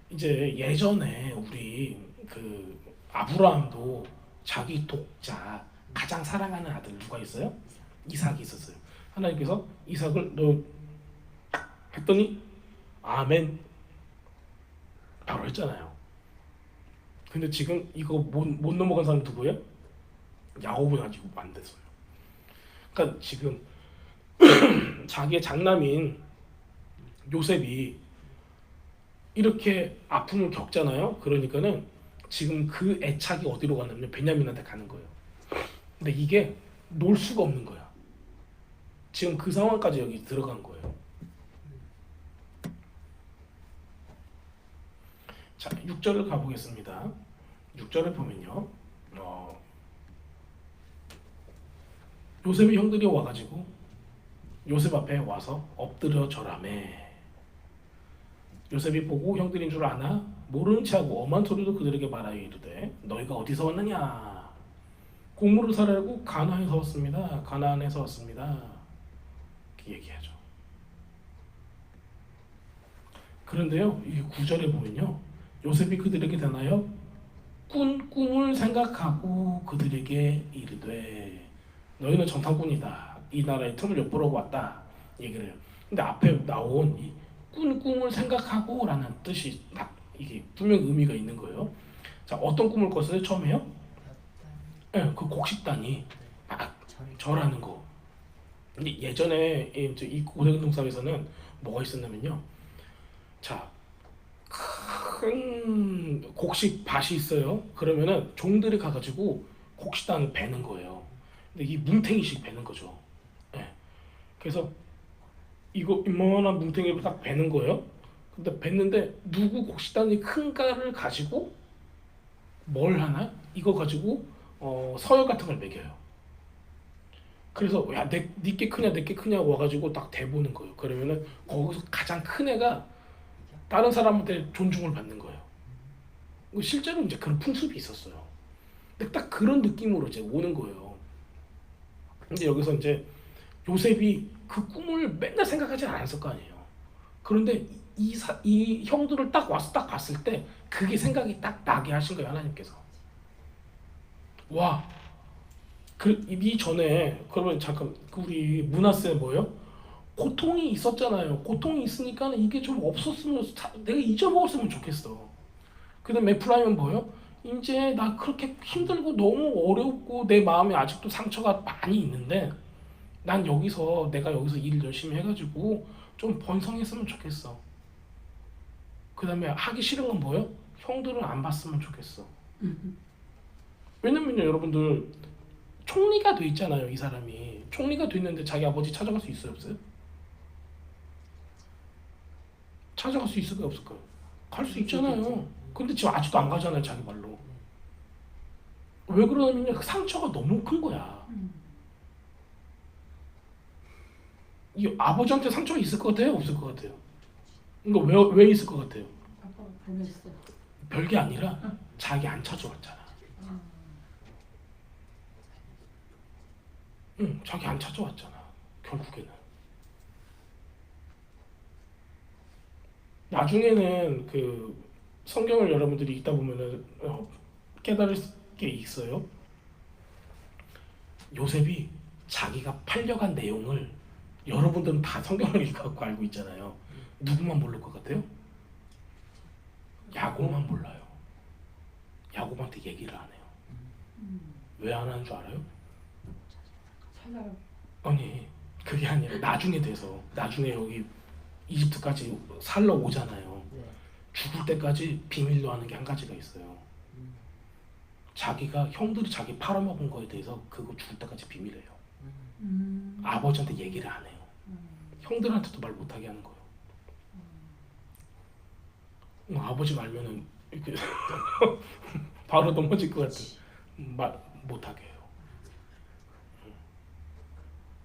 이제 예전에 우리 그 아브라함도 자기 독자 가장 사랑하는 아들 누가 있어요? 이삭이 있었어요. 하나님께서 이삭을 너 했더니 아멘 바로 했잖아요. 근데 지금 이거 못 넘어간 사람 누구예요? 야곱은 아직 안 됐어요. 그러니까 지금 자기의 장남인 요셉이 이렇게 아픔을 겪잖아요. 그러니까는 지금 그 애착이 어디로 가냐면 베냐민한테 가는 거예요. 근데 이게 놓을 수가 없는 거야. 지금 그 상황까지 여기 들어간 거예요. 자, 6절을 가보겠습니다. 6절을 보면요. 요셉의 형들이 와가지고 요셉 앞에 와서 엎드려 절하매. 요셉이 보고 형들인 줄 아나 모르는 체하고 엄한 소리로 그들에게 말하여 이르되 너희가 어디서 왔느냐. 곡물을 사려고 가나안에서 왔습니다. 가나안에서 왔습니다. 이렇게 얘기하죠. 그런데요, 이 9절에 보면요, 요셉이 그들에게 대하여 꾼 꿈을 생각하고 그들에게 이르되 너희는 정탐꾼이다. 이 나라의 틈을 엿보려고 왔다. 얘기를 해요. 근데 앞에 나온 이 꾼 꿈을 생각하고 라는 뜻이 딱 이게 분명 의미가 있는 거예요. 자, 어떤 꿈을 꿨어요? 처음에요? 네, 그 곡식단이 막 절하는 거. 근데 예전에 이 고대운동사에서는 뭐가 있었냐면요. 자, 큰 곡식 밭이 있어요. 그러면은 종들이 가가지고 곡식단을 베는 거예요. 근데 이 뭉탱이씩 베는 거죠. 네. 그래서 이거 이만한 뭉탱이를 딱 베는 거예요. 근데 뱄는데 누구 곡식단이 큰가를 가지고 뭘 하나? 이거 가지고 서열 같은 걸 매겨요. 그래서 야, 니께 크냐 내게 크냐 와가지고 딱 대보는 거예요. 그러면은 거기서 가장 큰 애가 다른 사람한테 존중을 받는 거예요. 실제로 이제 그런 풍습이 있었어요. 근데 딱 그런 느낌으로 이제 오는 거예요. 근데 여기서 이제 요셉이 그 꿈을 맨날 생각하지 않았을 거 아니에요. 그런데 이 형들을 딱 와서 딱 봤을 때 그게 생각이 딱 나게 하신 거예요, 하나님께서. 와, 이 전에 그러면 잠깐 우리 문하세 뭐예요? 고통이 있었잖아요. 고통이 있으니까 이게 좀 없었으면 내가 잊어먹었으면 좋겠어. 그다음 에프라임은 뭐예요? 이제 나 그렇게 힘들고 너무 어렵고 내 마음에 아직도 상처가 많이 있는데 난 내가 여기서 일 열심히 해가지고 좀 번성했으면 좋겠어. 그 다음에 하기 싫은 건 뭐예요? 형들은 안 봤으면 좋겠어. 왜냐면요, 여러분들 총리가 돼 있잖아요. 이 사람이 총리가 됐는데 자기 아버지 찾아갈 수 있어요, 없어요? 찾아갈 수 있을까요, 없을까요? 갈 수 있잖아요. 근데 지금 아직도 안 가잖아요, 자기 말로. 왜 그러냐면요, 그 상처가 너무 큰 거야. 이 아버지한테 상처가 있을 것 같아요, 없을 것 같아요? 이거 왜 있을 것 같아요? 아빠가 보냈어. 별게 아니라 자기 안 찾아왔잖아. 응, 자기 안 찾아왔잖아. 결국에는. 나중에는 그 성경을 여러분들이 읽다 보면은 깨달을 게 있어요. 요셉이 자기가 팔려간 내용을 여러분들은 다 성경을 읽어갖고 알고 있잖아요. 누구만 모를 것 같아요? 야곱만 몰라요. 야곱한테 얘기를 안 해요. 왜 안 하는 줄 알아요? 아니, 그게 아니라 나중에 여기 이집트까지 살러 오잖아요. 죽을 때까지 비밀로 하는 게 한 가지가 있어요. 자기가 형들이 자기 팔아먹은 거에 대해서 그거 죽을 때까지 비밀해요. 아버지한테 얘기를 안 해요. 형들한테도 말 못하게 하는 거예요. 아버지 말면은 이렇게 바로 넘어질 것 같아. 말 못하게 해요.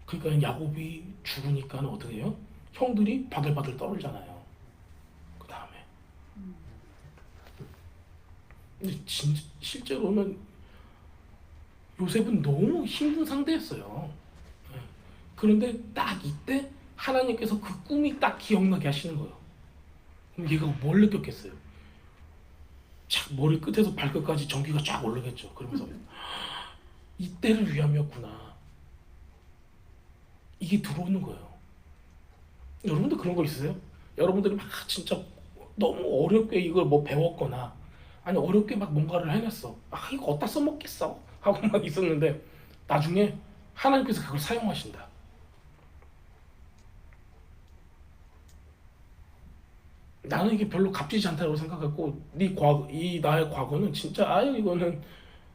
그러니까 야곱이 죽으니까 어떻게 해요? 형들이 바들바들 떨잖아요. 그 다음에 근데 실제로는 요셉은 너무 힘든 상대였어요. 예. 그런데 딱 이때 하나님께서 그 꿈이 딱 기억나게 하시는 거예요. 그럼 얘가 뭘 느꼈겠어요? 착 머리 끝에서 발끝까지 전기가 쫙 오르겠죠. 그러면서 이때를 위함이었구나. 이게 들어오는 거예요. 여러분도 그런 거 있으세요? 여러분들이 막 진짜 너무 어렵게 이걸 뭐 배웠거나 아니 어렵게 막 뭔가를 해냈어. 아 이거 어디다 써먹겠어 하고 막 있었는데 나중에 하나님께서 그걸 사용하신다. 나는 이게 별로 값지지 않다고 생각했고 이 나의 과거는 진짜 아유 이거는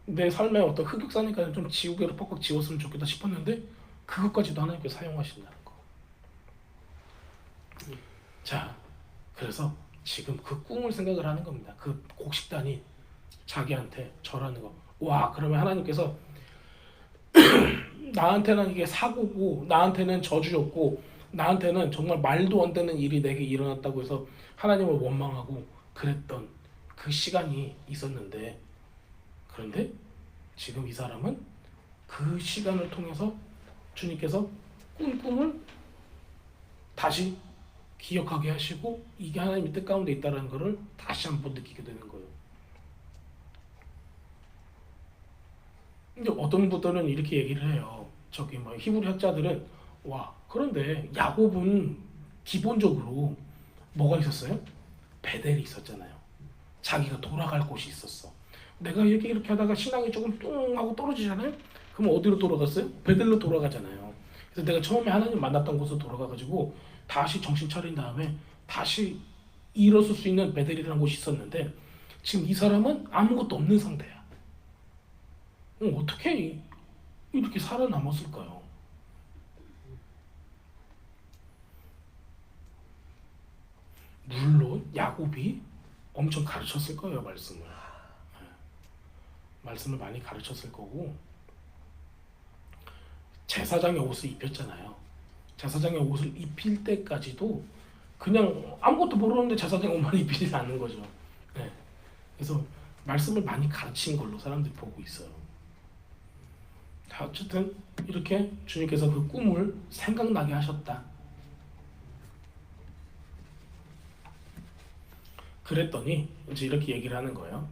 내 삶의 어떤 흑역사니까 좀 지우개로 퍽퍽 지웠으면 좋겠다 싶었는데 그것까지도 하나님께서 사용하신다는 거. 자, 그래서 지금 그 꿈을 생각을 하는 겁니다. 그 곡식단이 자기한테 절하는 거. 와, 그러면 하나님께서 나한테는 이게 사고고 나한테는 저주였고 나한테는 정말 말도 안 되는 일이 내게 일어났다고 해서 하나님을 원망하고 그랬던 그 시간이 있었는데 그런데 지금 이 사람은 그 시간을 통해서 주님께서 꾼 꿈을 다시 기억하게 하시고 이게 하나님의 뜻 가운데 있다는 것을 다시 한번 느끼게 되는 거예요. 근데 어떤 분들은 이렇게 얘기를 해요. 저기 뭐 히브리 학자들은 와 그런데 야곱은 기본적으로 뭐가 있었어요? 베델이 있었잖아요. 자기가 돌아갈 곳이 있었어. 내가 이렇게 하다가 신앙이 조금 뚱 하고 떨어지잖아요. 그럼 어디로 돌아갔어요? 베델로 돌아가잖아요. 그래서 내가 처음에 하나님 만났던 곳으로 돌아가가지고 다시 정신 차린 다음에 다시 일어설 수 있는 베델이라는 곳이 있었는데 지금 이 사람은 아무것도 없는 상태야. 어떻게 이렇게 살아남았을까요? 물론 야곱이 엄청 가르쳤을 거예요, 말씀을. 말씀을 많이 가르쳤을 거고 제사장의 옷을 입혔잖아요. 제사장의 옷을 입힐 때까지도 그냥 아무것도 모르는데 제사장 옷만 입히지 않는 거죠. 네. 그래서 말씀을 많이 가르친 걸로 사람들이 보고 있어요. 어쨌든 이렇게 주님께서 그 꿈을 생각나게 하셨다. 그랬더니 이제 이렇게 얘기를 하는 거예요.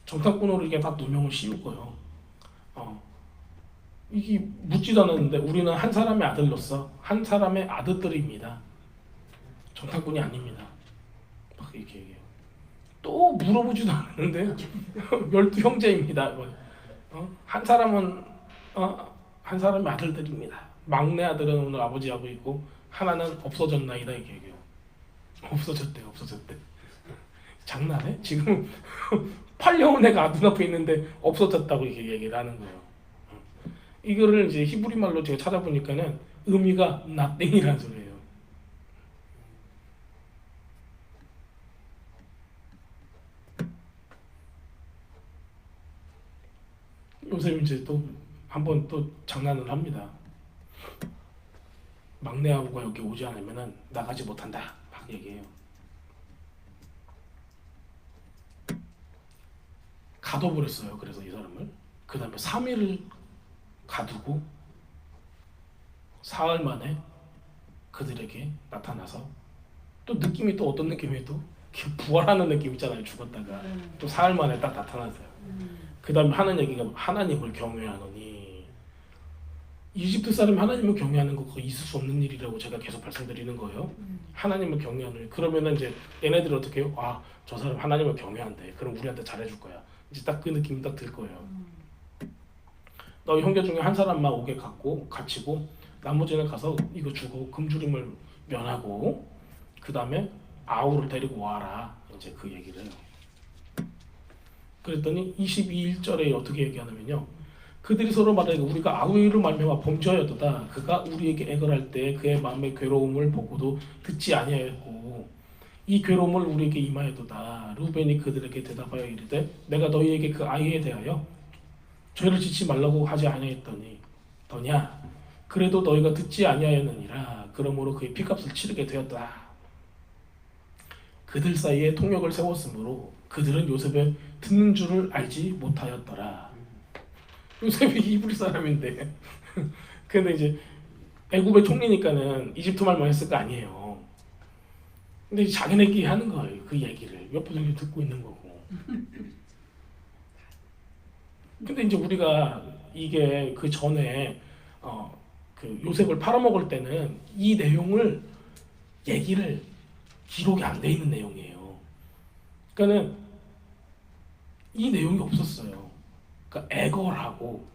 정탐꾼으로 이게 다 누명을 씌우고요. 이게 묻지도 않았는데 우리는 한 사람의 아들로서 한 사람의 아들들입니다. 정탐꾼이 아닙니다. 막 이렇게 얘기해요. 또 물어보지도 않았는데 12형제입니다. 한 사람은 한 사람의 아들들입니다. 막내 아들은 오늘 아버지하고 있고 하나는 없어졌나이다 이렇게 얘기해요. 없어졌대. 장난해? 지금 8년 애가 눈앞에 있는데 없어졌다고 이렇게 얘기를 하는 거예요. 이거를 이제 히브리 말로 제가 찾아보니까는 의미가 nothing이라는 소리예요. 요새 이제 또 한번 또 장난을 합니다. 막내 아우가 여기 오지 않으면은 나가지 못한다 막 얘기해요. 가둬버렸어요. 그래서 이 사람을 그 다음에 3일을 가두고 사흘 만에 그들에게 나타나서 또 느낌이 또 어떤 느낌이 또 부활하는 느낌 있잖아요. 죽었다가 또 사흘 만에 딱 나타나세요. 그 다음에 하는 얘기가 하나님을 경외하노니 이집트 사람이 하나님을 경외하는 거 그거 있을 수 없는 일이라고 제가 계속 말씀드리는 거예요. 하나님을 경외하노니 그러면은 이제 얘네들이 어떻게 해요? 아, 저 사람 하나님을 경외한대. 그럼 우리한테 잘해줄 거야. 이제 딱 그 느낌이 딱 들 거예요. 너 형제 중에 한 사람만 오게 갖고 갇히고 나머지는 가서 이거 주고 금주림을 면하고 그 다음에 아우를 데리고 와라. 이제 그 얘기를 해요. 그랬더니 22절에 어떻게 얘기하냐면요. 그들이 서로 말하되 우리가 아우로 말미암아 범죄하였도다. 그가 우리에게 애걸할 때 그의 마음의 괴로움을 보고도 듣지 아니하였고 이 괴로움을 우리에게 임하였도다. 루벤이 그들에게 대답하여 이르되 내가 너희에게 그 아이에 대하여 죄를 짓지 말라고 하지 아니하였더냐. 그래도 너희가 듣지 아니하였느니라. 그러므로 그의 피값을 치르게 되었다. 그들 사이에 통역을 세웠으므로 그들은 요셉의 듣는 줄을 알지 못하였더라. 요셉이 히브리 사람인데 근데 이제 애굽의 총리니까는 이집트 말만 했을 거 아니에요. 근데 자기네끼리 하는 거예요. 그 얘기를 옆에서 이렇게 듣고 있는 거고. 근데 이제 우리가 이게 그 전에 그 요셉을 팔아먹을 때는 이 내용을 얘기를 기록이 안 돼 있는 내용이에요. 그러니까는 이 내용이 없었어요. 그러니까 애걸하고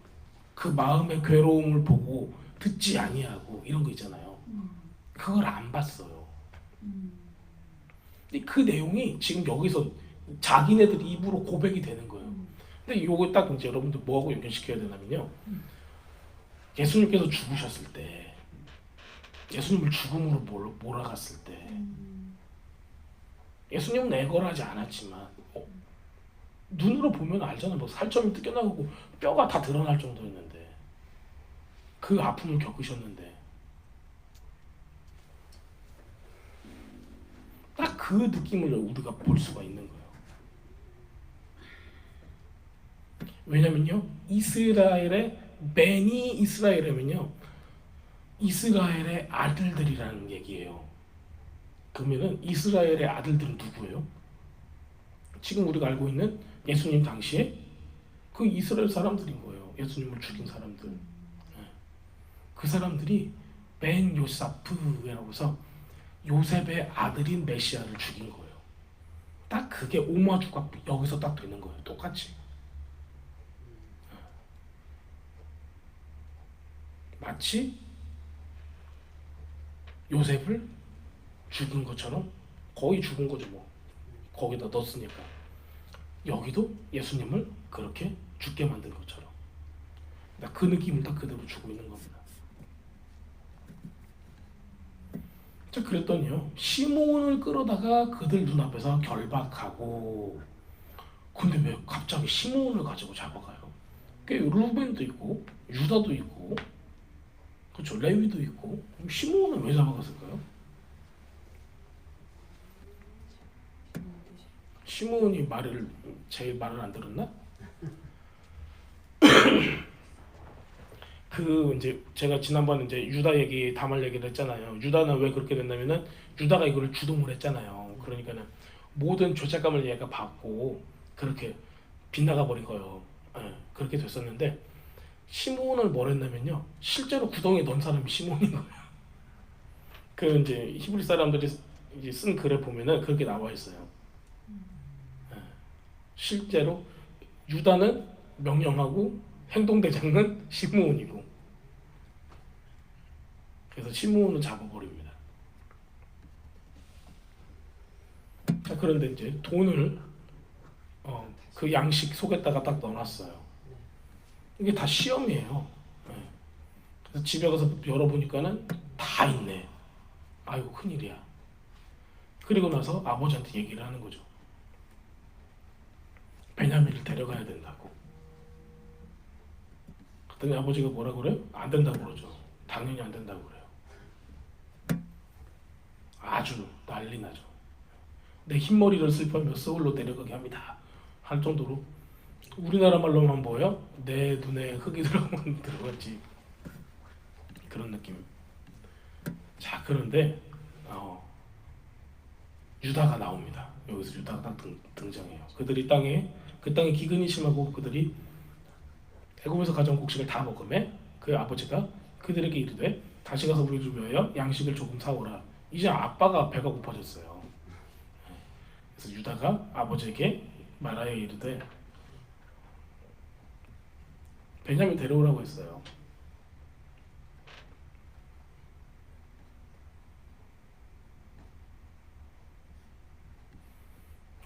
그 마음의 괴로움을 보고 듣지 아니하고 이런 거 있잖아요. 그걸 안 봤어요. 근데 그 내용이 지금 여기서 자기네들 입으로 고백이 되는 거예요. 근데 이거 딱 이제 여러분들 뭐하고 연결시켜야 되냐면요. 예수님께서 죽으셨을 때, 예수님을 죽음으로 몰아갔을 때, 예수님은 애걸하지 않았지만 눈으로 보면 알잖아요. 뭐 살점이 뜯겨나가고 뼈가 다 드러날 정도였는데 그 아픔을 겪으셨는데 딱 그 느낌을 우리가 볼 수가 있는 거예요. 왜냐면요, 이스라엘의 베니 이스라엘이면요, 이스라엘의 아들들이라는 얘기예요. 그러면은 이스라엘의 아들들은 누구예요? 지금 우리가 알고 있는 예수님 당시에 그 이스라엘 사람들인 거예요. 예수님을 죽인 사람들. 그 사람들이 벤 요사프라고 해서 요셉의 아들인 메시아를 죽인 거예요. 딱 그게 오마주가 여기서 딱 되는 거예요. 똑같이. 마치 요셉을 죽인 것처럼 거의 죽은 거죠 뭐. 거기다 넣었으니까. 여기도 예수님을 그렇게 죽게 만든 것처럼. 그 느낌을 딱 그대로 주고 있는 겁니다. 자, 그랬더니요, 시몬을 끌어다가 그들 눈앞에서 결박하고, 근데 왜 갑자기 시몬을 가지고 잡아가요? 루벤도 있고 유다도 있고 그렇죠, 레위도 있고. 시몬을 왜 잡아갔을까요? 시몬이 제일 말을 안 들었나? 그 이제 제가 지난번에 이제 유다 얘기, 다말 얘기를 했잖아요. 유다는 왜 그렇게 됐냐면은 유다가 이거를 주동을 했잖아요. 그러니까는 모든 죄책감을 얘가 받고 그렇게 빗나가 버린 거예요. 그렇게 됐었는데 시몬을 뭘 했냐면요, 실제로 구덩이에 넣은 사람이 시몬인 거예요. 그 이제 히브리 사람들이 이제 쓴 글에 보면은 그렇게 나와 있어요. 실제로 유다는 명령하고 행동대장은 시므온이고, 그래서 시므온을 잡아버립니다. 자, 그런데 이제 돈을 그 양식 속에다가 딱 넣어놨어요. 이게 다 시험이에요. 그래서 집에 가서 열어보니까는 다 있네. 아이고 큰일이야. 그리고 나서 아버지한테 얘기를 하는 거죠. 베냐민을 데려가야 된다고. 그랬더니 아버지가 뭐라 그래요? 안 된다고 그러죠. 당연히 안 된다고 그래요. 아주 난리 나죠. 내 흰머리를 슬퍼하며 서울로 데려가게 합니다 할 정도로, 우리나라 말로만 뭐예요? 내 눈에 흙이 들어가면 들어갔지, 그런 느낌. 자, 그런데 유다가 나옵니다. 여기서 유다가 딱 등장해요. 그들이 그 땅에 기근이 심하고 그들이 애굽에서 가져온 곡식을 다 먹으매 그 아버지가 그들에게 이르되 다시 가서 우리를 위하여 양식을 조금 사오라. 이제 아빠가 배가 고파졌어요. 그래서 유다가 아버지에게 말하여 이르되 베냐민 데려오라고 했어요.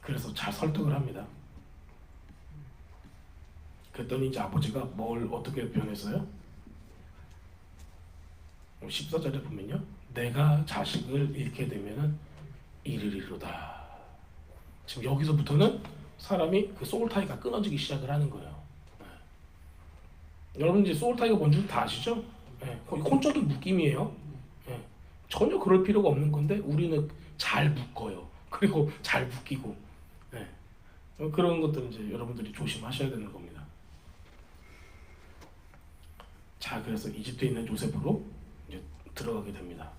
그래서 잘 설득을 합니다. 그랬더니 이제 아버지가 뭘 어떻게 표현했어요? 14절에 보면요, 내가 자식을 잃게 되면은 이르리로다. 지금 여기서부터는 사람이 그 소울타이가 끊어지기 시작을 하는 거예요. 여러분 이제 소울타이가 뭔지 다 아시죠? 혼적인 묶임이에요. 전혀 그럴 필요가 없는 건데 우리는 잘 묶어요. 그리고 잘 묶이고. 네. 그런 것들은 이제 여러분들이 조심하셔야 되는 겁니다. 자, 그래서 이집트에 있는 요셉으로 이제 들어가게 됩니다.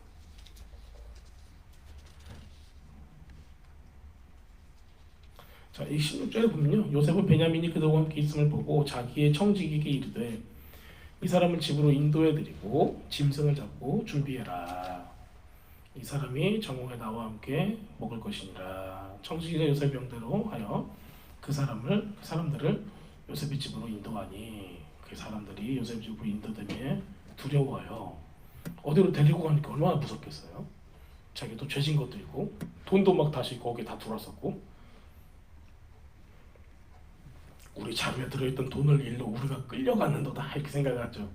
자, 이 16절에 보면요, 요셉은 베냐민이 그들과 함께 있음을 보고 자기의 청지기에게 이르되 이 사람을 집으로 인도해드리고 짐승을 잡고 준비해라. 이 사람이 정오에 나와 함께 먹을 것이니라. 청지기가 요셉의 명대로 하여 그 사람들을 요셉의 집으로 인도하니 그 사람들이 요셉의 집으로 인도되며 두려워요. 어디로 데리고 가니까 얼마나 무섭겠어요. 자기도 죄진 것도 있고 돈도 막 다시 거기에 다 들어왔었고, 우리 자루에 들어있던 돈을 일로 우리가 끌려가는도다 이렇게 생각하죠.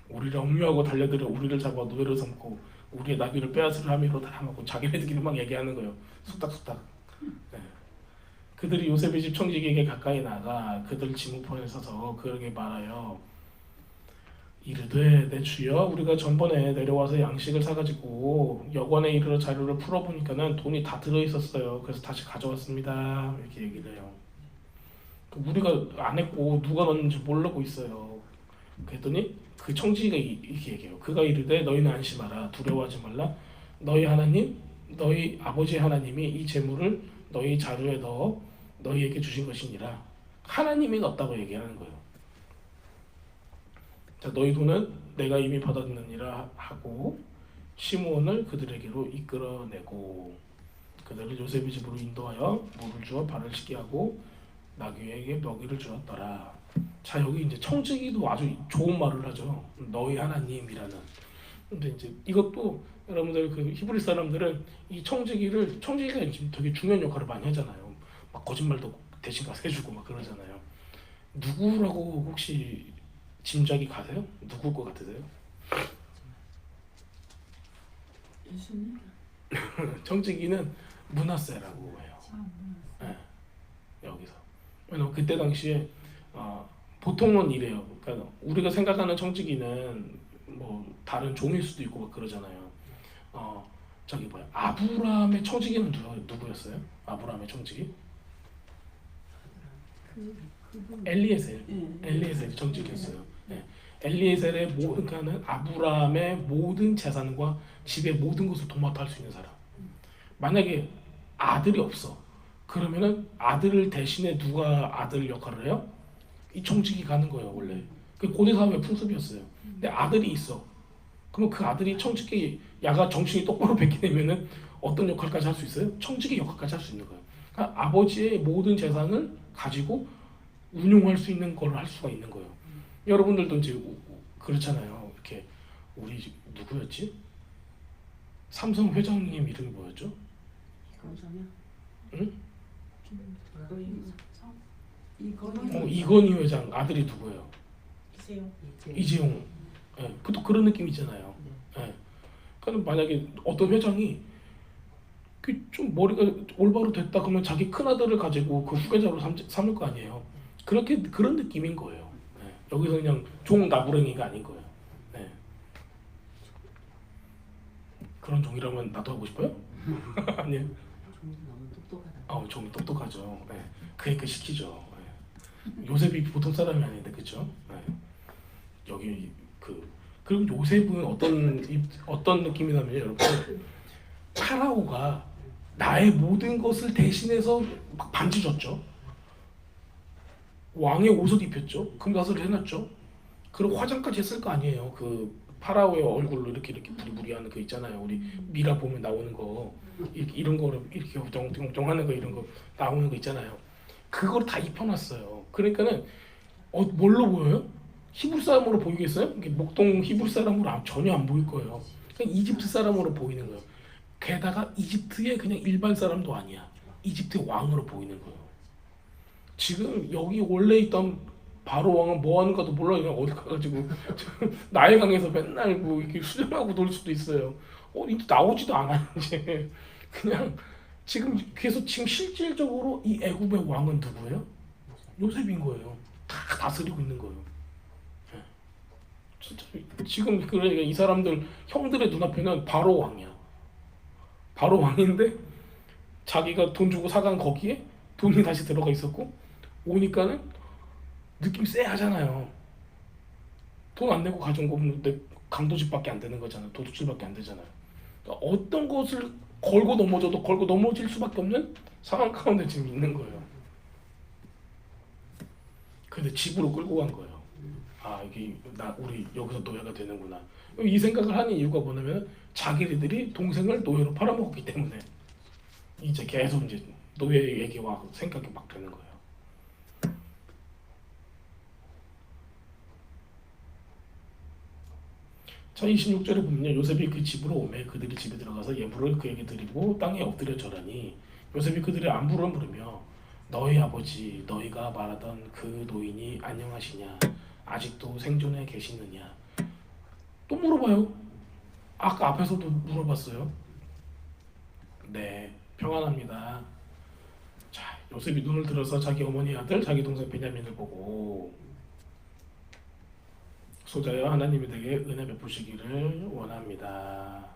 우리를 억류하고 달려들어 우리를 잡아 노예로 삼고 우리의 나귀를 빼앗으려 함이로 다 하고 자기네들끼리 막 얘기하는 거예요. 쑥닥쑥닥. 네. 그들이 요셉의 집 청지기에게 가까이 나가 그들 지무폰에 서서 그에게 말하여 이르되 내 주여 우리가 전번에 내려와서 양식을 사가지고 여관에 이르러 자료를 풀어보니까는 돈이 다 들어있었어요. 그래서 다시 가져왔습니다. 이렇게 얘기를 해요. 우리가 안 했고 누가 넣었는지 모르고 있어요. 그랬더니 그 청지기가 이렇게 얘기해요. 그가 이르되 너희는 안심하라. 두려워하지 말라. 너희 하나님, 너희 아버지 하나님이 이 재물을 너희 자루에 넣어 너희에게 주신 것이니라. 하나님이 넣었다고 얘기하는 거예요. 자, 너희 돈은 내가 이미 받았느니라 하고 시므온을 그들에게로 이끌어내고 그들을 요셉의 집으로 인도하여 물을 주어 발을 씻게 하고 나귀에게 먹이를 주었더라. 자, 여기 이제 청지기도 아주 좋은 말을 하죠. 너희 하나님이라는. 근데 이제 이것도 여러분들 그 히브리 사람들은 이 청지기가 지금 되게 중요한 역할을 많이 하잖아요. 막 거짓말도 대신 가서 해주고 막 그러잖아요. 누구라고 혹시 짐작이 가세요? 누굴 것 같으세요? 예수님? 청지기는 므낫세라고 해요. 네, 여기서. 왜냐면 그때 당시에 보통은 이래요. 그러니까 우리가 생각하는 청지기는 뭐 다른 종일 수도 있고 막 그러잖아요. 저기 뭐야, 아브라함의 청지기는 누구였어요? 아브라함의 청지기? 엘리에셀. 엘리에셀이 청지기였어요. 네. 엘리에셀의 그러니까는 아브라함의 모든 재산과 집의 모든 것을 도맡아 할 수 있는 사람. 만약에 아들이 없어. 그러면은 아들을 대신에 누가 아들 역할을 해요? 이 청지기 가는 거예요, 원래. 그 고대 사회의 풍습이었어요. 근데 아들이 있어. 그러면 그 아들이 청지기 야가 정신이 똑바로 뱉게 되면은 어떤 역할까지 할 수 있어요? 청지기 역할까지 할 수 있는 거예요. 그러니까 아버지의 모든 재산을 가지고 운용할 수 있는 걸 할 수가 있는 거예요. 여러분들도 이제 그렇잖아요. 이렇게 우리 누구였지? 삼성 회장님 이름이 뭐였죠? 응? 이건희 회장 아들이 누구예요? 이재용. 예, 그것도 그런 느낌 있잖아요. 예. 그러니까 만약에 어떤 회장이 좀 머리가 올바로 됐다 그러면 자기 큰 아들을 가지고 그 후계자로 삼을 거 아니에요. 그런 느낌인 거예요. 예. 여기서 그냥 종 나부랭이가 아닌 거예요. 예. 그런 종이라면 나도 하고 싶어요? 아니요. 종이 똑똑하죠. 예. 그러니까 시키죠. 예. 요셉이 보통 사람이 아닌데, 그렇죠? 예. 여기 그리고 요셉은 어떤 느낌이냐면요, 여러분. 파라오가 나의 모든 것을 대신해서 막 반지 줬죠. 왕의 옷을 입혔죠. 금가슬을 해놨죠. 그리고 화장까지 했을 거 아니에요. 그 파라오의 얼굴로 이렇게 부리부리하는 거 있잖아요. 우리 미라 보면 나오는 거 이런 거를 이렇게 엉뚱엉뚱하는 거 이런 거 나오는 거 있잖아요. 그걸 다 입혀놨어요. 그러니까는 뭘로 보여요? 히브리 사람으로 보이겠어요? 목동 히브리 사람으로 전혀 안 보일 거예요. 그냥 이집트 사람으로 보이는 거예요. 게다가 이집트의 그냥 일반 사람도 아니야. 이집트의 왕으로 보이는 거예요. 지금 여기 원래 있던 바로 왕은 뭐 하는가도 몰라. 그냥 어디 가가지고 나일강에서 맨날 뭐 이렇게 수련하고 놀 수도 있어요. 이제 나오지도 않아 이제. 그냥 지금 실질적으로 이 애굽의 왕은 누구예요? 요셉인 거예요. 다 다스리고 있는 거예요. 진짜 지금 그러니까 이 사람들 형들의 눈앞에는 바로 왕이야. 바로 왕인데 자기가 돈 주고 사간 거기에 돈이 다시 들어가 있었고 오니까는 느낌 쎄하잖아요. 돈 안 내고 가져온 거 보면 강도질밖에 안 되는 거잖아. 도둑질밖에 안 되잖아요. 그러니까 어떤 것을 걸고 넘어져도 걸고 넘어질 수밖에 없는 상황 가운데 지금 있는 거예요. 근데 집으로 끌고 간 거예요. 아 이게 우리 여기서 노예가 되는구나. 이 생각을 하는 이유가 뭐냐면 자기들이 동생을 노예로 팔아먹었기 때문에 이제 계속 이제 노예 얘기와 생각이 막 되는 거예요. 자 26절에 보면요 요셉이 그 집으로 오매 그들이 집에 들어가서 예물을 그에게 드리고 땅에 엎드려 절하니 요셉이 그들의 안부를 물으며 너희 아버지 너희가 말하던 그 노인이 안녕하시냐 아직도 생존해 계시느냐 또 물어봐요. 아까 앞에서도 물어봤어요. 네 평안합니다. 자 요셉이 눈을 들어서 자기 어머니 아들 자기 동생 베냐민을 보고 소자여 하나님이 되게 은혜 베푸시기를 원합니다.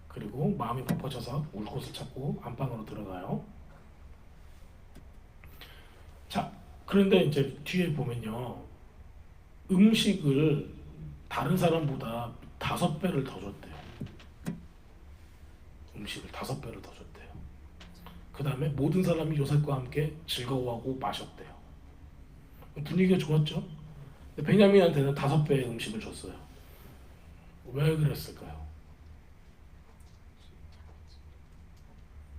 그리고 마음이 벅퍼져서 울 곳을 찾고 안방으로 들어가요. 자 그런데 이제 뒤에 보면요 음식을 다른 사람보다 5배를 더 줬대요. 음식을 5배를 더 줬대요. 그 다음에 모든 사람이 요셉과 함께 즐거워하고 마셨대요. 분위기가 좋았죠. 근데 베냐민한테는 5배의 음식을 줬어요. 왜 그랬을까요?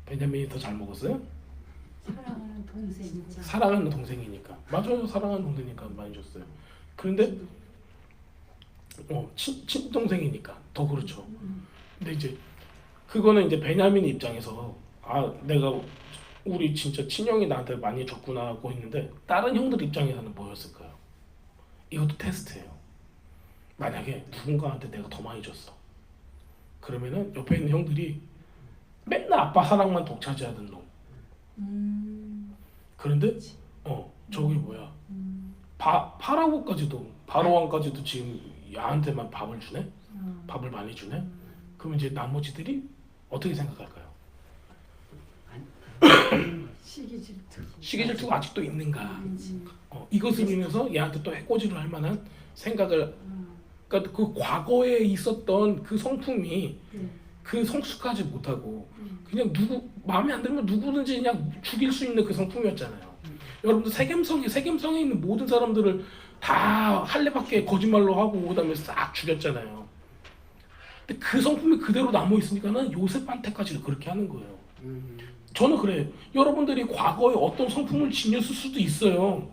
베냐민이 더 잘 먹었어요? 사랑하는 동생이니까. 사랑하는 동생이니까. 맞아요. 사랑하는 동생이니까 많이 줬어요. 그런데 친동생이니까 더 그렇죠. 근데 이제 그거는 이제 베냐민 입장에서 아 내가 우리 진짜 친형이 나한테 많이 줬구나 하고 있는데 다른 형들 입장에서는 뭐였을까요? 이것도 테스트예요. 만약에 누군가한테 내가 더 많이 줬어. 그러면은 옆에 있는 형들이 맨날 아빠 사랑만 독차지하던 놈. 그런데 저기 뭐야 바로왕까지도 지금 야한테만 밥을 주네? 밥을 많이 주네? 그러면 이제 나머지들이 어떻게 생각할까요? 시기 질투. 시기 질투가 아직도 있는가? 이것을 인해서 얘한테 또 해코지를 할 만한 생각을 그러니까 그 과거에 있었던 그 성품이 그 성숙하지 못하고 그냥 마음에 안 들면 누구든지 그냥 죽일 수 있는 그 성품이었잖아요. 여러분들 세겜성에 있는 모든 사람들을 다 할례밖에 거짓말로 하고 그다음에 싹 죽였잖아요. 근데 그 성품이 그대로 남아 있으니까는 요셉한테까지 그렇게 하는 거예요. 저는 그래. 여러분들이 과거에 어떤 성품을 지녔을 수도 있어요.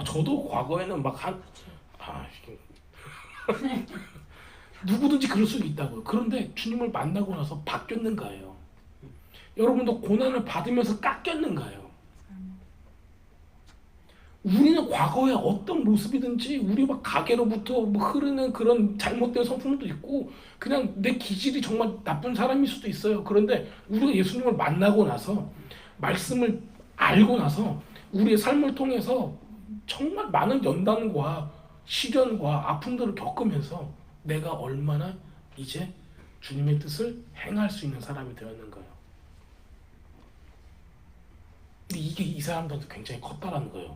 저도 과거에는 누구든지 그럴 수 있다고요. 그런데 주님을 만나고 나서 바뀌었는가요? 여러분도 고난을 받으면서 깎였는가요? 우리는 과거에 어떤 모습이든지 우리 막 가게로부터 흐르는 그런 잘못된 성품도 있고 그냥 내 기질이 정말 나쁜 사람일 수도 있어요. 그런데 우리가 예수님을 만나고 나서 말씀을 알고 나서 우리의 삶을 통해서 정말 많은 연단과 시련과 아픔들을 겪으면서 내가 얼마나 이제 주님의 뜻을 행할 수 있는 사람이 되었는가요? 근데 이게 이 사람들한테 굉장히 컸다라는 거예요.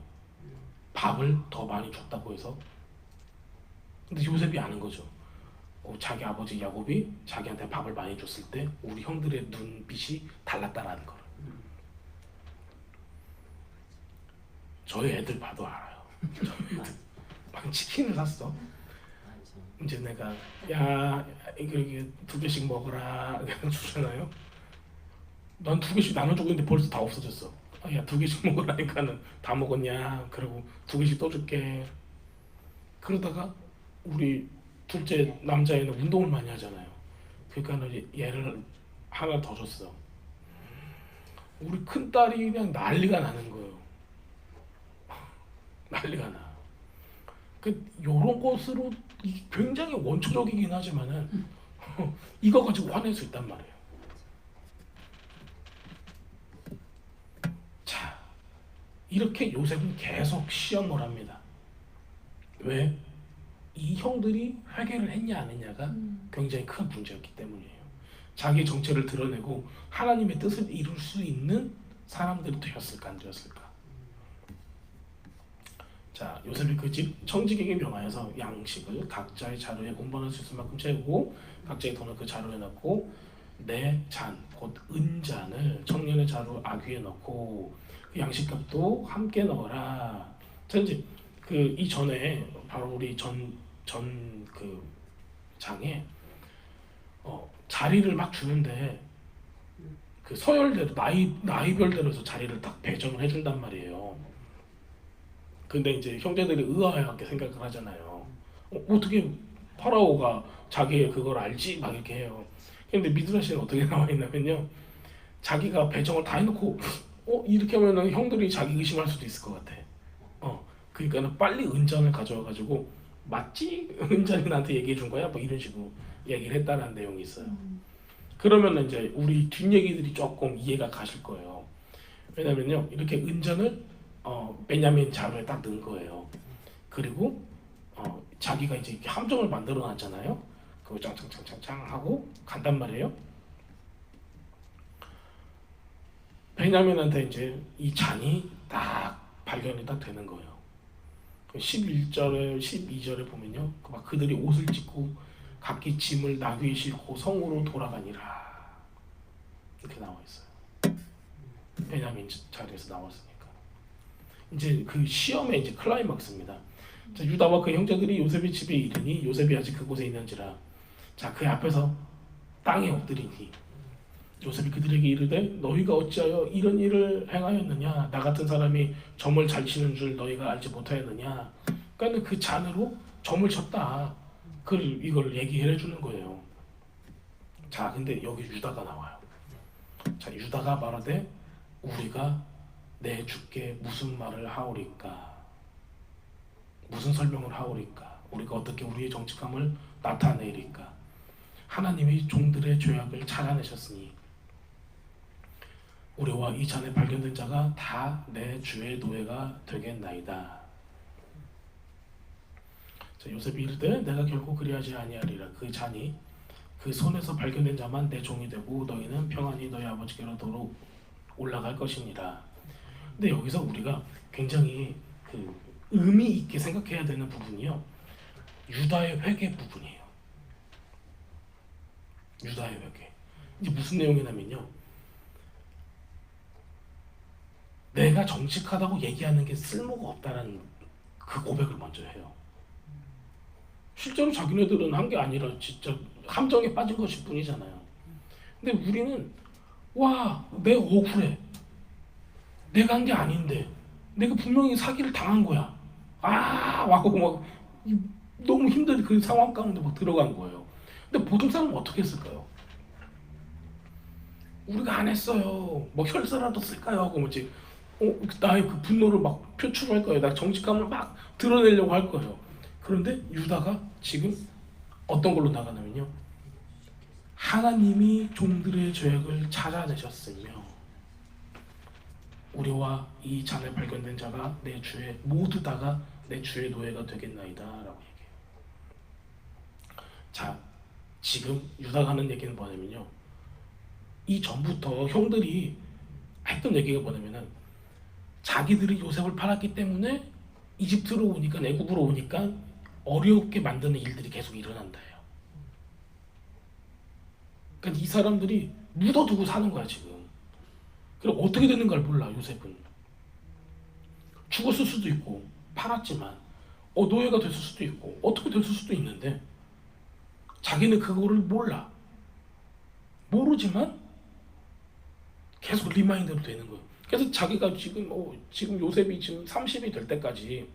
밥을 더 많이 줬다고 해서. 근데 요셉이 아는 거죠. 자기 아버지 야곱이 자기한테 밥을 많이 줬을 때 우리 형들의 눈빛이 달랐다라는 거를. 저희 애들 봐도 알아요. 저희 애들 막 치킨을 샀어. 이제 내가 야 이게 2개씩 먹어라 그냥 주잖아요. 난 2개씩 나눠주고 있는데 벌써 다 없어졌어. 야 2개씩 먹으라니까는 다 먹었냐? 그리고 2개씩 또 줄게. 그러다가 우리 둘째 남자애는 운동을 많이 하잖아요. 그러니까 얘를 하나 더 줬어. 우리 큰 딸이 그냥 난리가 나는 거예요. 난리가 나. 요런 것으로 굉장히 원초적이긴 하지만은 이거 가지고 화낼 수 있단 말이에요. 자, 이렇게 요셉은 계속 시험을 합니다. 왜? 이 형들이 회개를 했냐 안 했냐가 굉장히 큰 문제였기 때문이에요. 자기 정체를 드러내고 하나님의 뜻을 이룰 수 있는 사람들이 되었을까 안 되었을까. 자, 요셉이 그 집 청지기에게 명하여서 양식을 각자의 자루에 운반할 수 있을 만큼 채우고 각자의 돈을 그 자루에 넣고 내 잔, 곧 은잔을 청년의 자루 아귀에 넣고 그 양식값도 함께 넣어라. 자, 이제 그 이전에 바로 우리 전 그 장에 자리를 막 주는데 그 서열대로 나이별대로 해서 자리를 딱 배정을 해준단 말이에요. 근데 이제 형제들이 의아하게 생각을 하잖아요. 어떻게 파라오가 자기의 그걸 알지? 막 이렇게 해요. 근데 미드라시는 어떻게 나와 있냐면요. 자기가 배정을 다 해놓고 이렇게 하면은 형들이 자기 의심할 수도 있을 것 같아. 그러니까는 빨리 은잔을 가져와가지고 맞지? 은잔이 나한테 얘기해 준 거야? 뭐 이런 식으로 얘기를 했다는 내용이 있어요. 그러면 이제 우리 뒷얘기들이 조금 이해가 가실 거예요. 왜냐면요, 이렇게 은잔을 베냐민 자루에 딱 넣은 거예요. 그리고 자기가 이제 이렇게 함정을 만들어 놨잖아요. 그거 짱짱짱짱짱 하고 간단 말이에요. 베냐민한테 이제 이 잔이 딱 발견이 딱 되는 거예요. 11절에 12절에 보면요, 막 그들이 옷을 찢고 각기 짐을 나귀에 싣고 성으로 돌아가니라 이렇게 나와 있어요. 베냐민 자리에서 나왔으니까 이제 그 시험의 이제 클라이막스입니다. 자, 유다와 그 형제들이 요셉의 집에 이르니 요셉이 아직 그곳에 있는지라. 자, 그 앞에서 땅에 엎드리니 요셉이 그들에게 이르되 너희가 어찌하여 이런 일을 행하였느냐? 나 같은 사람이 점을 잘 치는 줄 너희가 알지 못하였느냐? 그러니까 그 잔으로 점을 쳤다. 이걸 얘기해 주는 거예요. 자, 근데 여기 유다가 나와요. 자, 유다가 말하되 우리가 내 주께 무슨 말을 하오리까? 무슨 설명을 하오리까? 우리가 어떻게 우리의 정직함을 나타내리까? 하나님이 종들의 죄악을 찾아내셨으니 우리와 이 잔에 발견된 자가 다 내 주의 노예가 되겠나이다. 자, 요셉이 이르되 내가 결코 그리하지 아니하리라. 그 잔이 그 손에서 발견된 자만 내 종이 되고 너희는 평안히 너희 아버지께로 도로 올라갈 것이니라. 근데 여기서 우리가 굉장히 그 의미 있게 생각해야 되는 부분이요, 유다의 회개 부분이에요. 유다의 회개. 이게 무슨 내용이냐면요, 내가 정직하다고 얘기하는 게 쓸모가 없다는 그 고백을 먼저 해요. 실제로 자기네들은 한 게 아니라 진짜 함정에 빠진 것일 뿐이잖아요. 근데 우리는 내가 억울해. 내가 한 게 아닌데 내가 분명히 사기를 당한 거야. 하고 막 너무 힘든 그 상황 가운데 막 들어간 거예요. 근데 보통 사람은 어떻게 했을까요? 우리가 안 했어요. 뭐 혈서라도 쓸까요? 하고 뭐지? 나의 그 분노를 막 표출할 거예요. 나 정직감을 막 드러내려고 할 거예요. 그런데 유다가 지금 어떤 걸로 나가냐면요, 하나님이 종들의 죄악을 찾아내셨으며 우리와 이 잔에 발견된 자가 내 주의 모두 다가 내 주의 노예가 되겠나이다 라고 얘기해요. 자, 지금 유다가 하는 얘기는 뭐냐면요, 이 전부터 형들이 했던 얘기가 뭐냐면은 자기들이 요셉을 팔았기 때문에 이집트로 오니까, 애굽으로 오니까 어렵게 만드는 일들이 계속 일어난다요. 그러니까 이 사람들이 묻어두고 사는 거야 지금. 그럼 어떻게 되는가를 몰라. 요셉은 죽었을 수도 있고 팔았지만 노예가 됐을 수도 있고 어떻게 됐을 수도 있는데 자기는 그거를 몰라. 모르지만 계속 리마인드로 되는 거예요. 그래서 자기가 지금 요셉이 지금 30이 될 때까지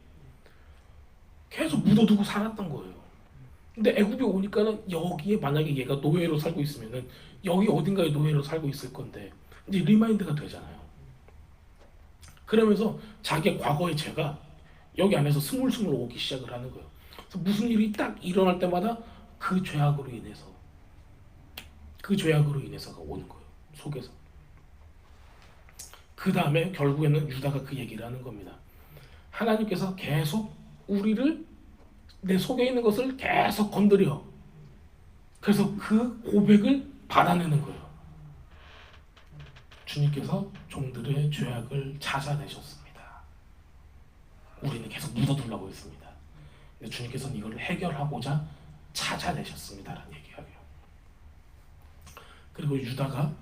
계속 묻어두고 살았던 거예요. 근데 애굽에 오니까는 여기에 만약에 얘가 노예로 살고 있으면은 여기 어딘가에 노예로 살고 있을 건데 이제 리마인드가 되잖아요. 그러면서 자기의 과거의 죄가 여기 안에서 스물스물 오기 시작을 하는 거예요. 그래서 무슨 일이 딱 일어날 때마다 그 죄악으로 인해서가 오는 거예요. 속에서. 그 다음에 결국에는 유다가 그 얘기를 하는 겁니다. 하나님께서 계속 우리를 내 속에 있는 것을 계속 건드려. 그래서 그 고백을 받아내는 거예요. 주님께서 종들의 죄악을 찾아내셨습니다. 우리는 계속 묻어두려고 했습니다. 근데 주님께서는 이걸 해결하고자 찾아내셨습니다라는 얘기예요. 그리고 유다가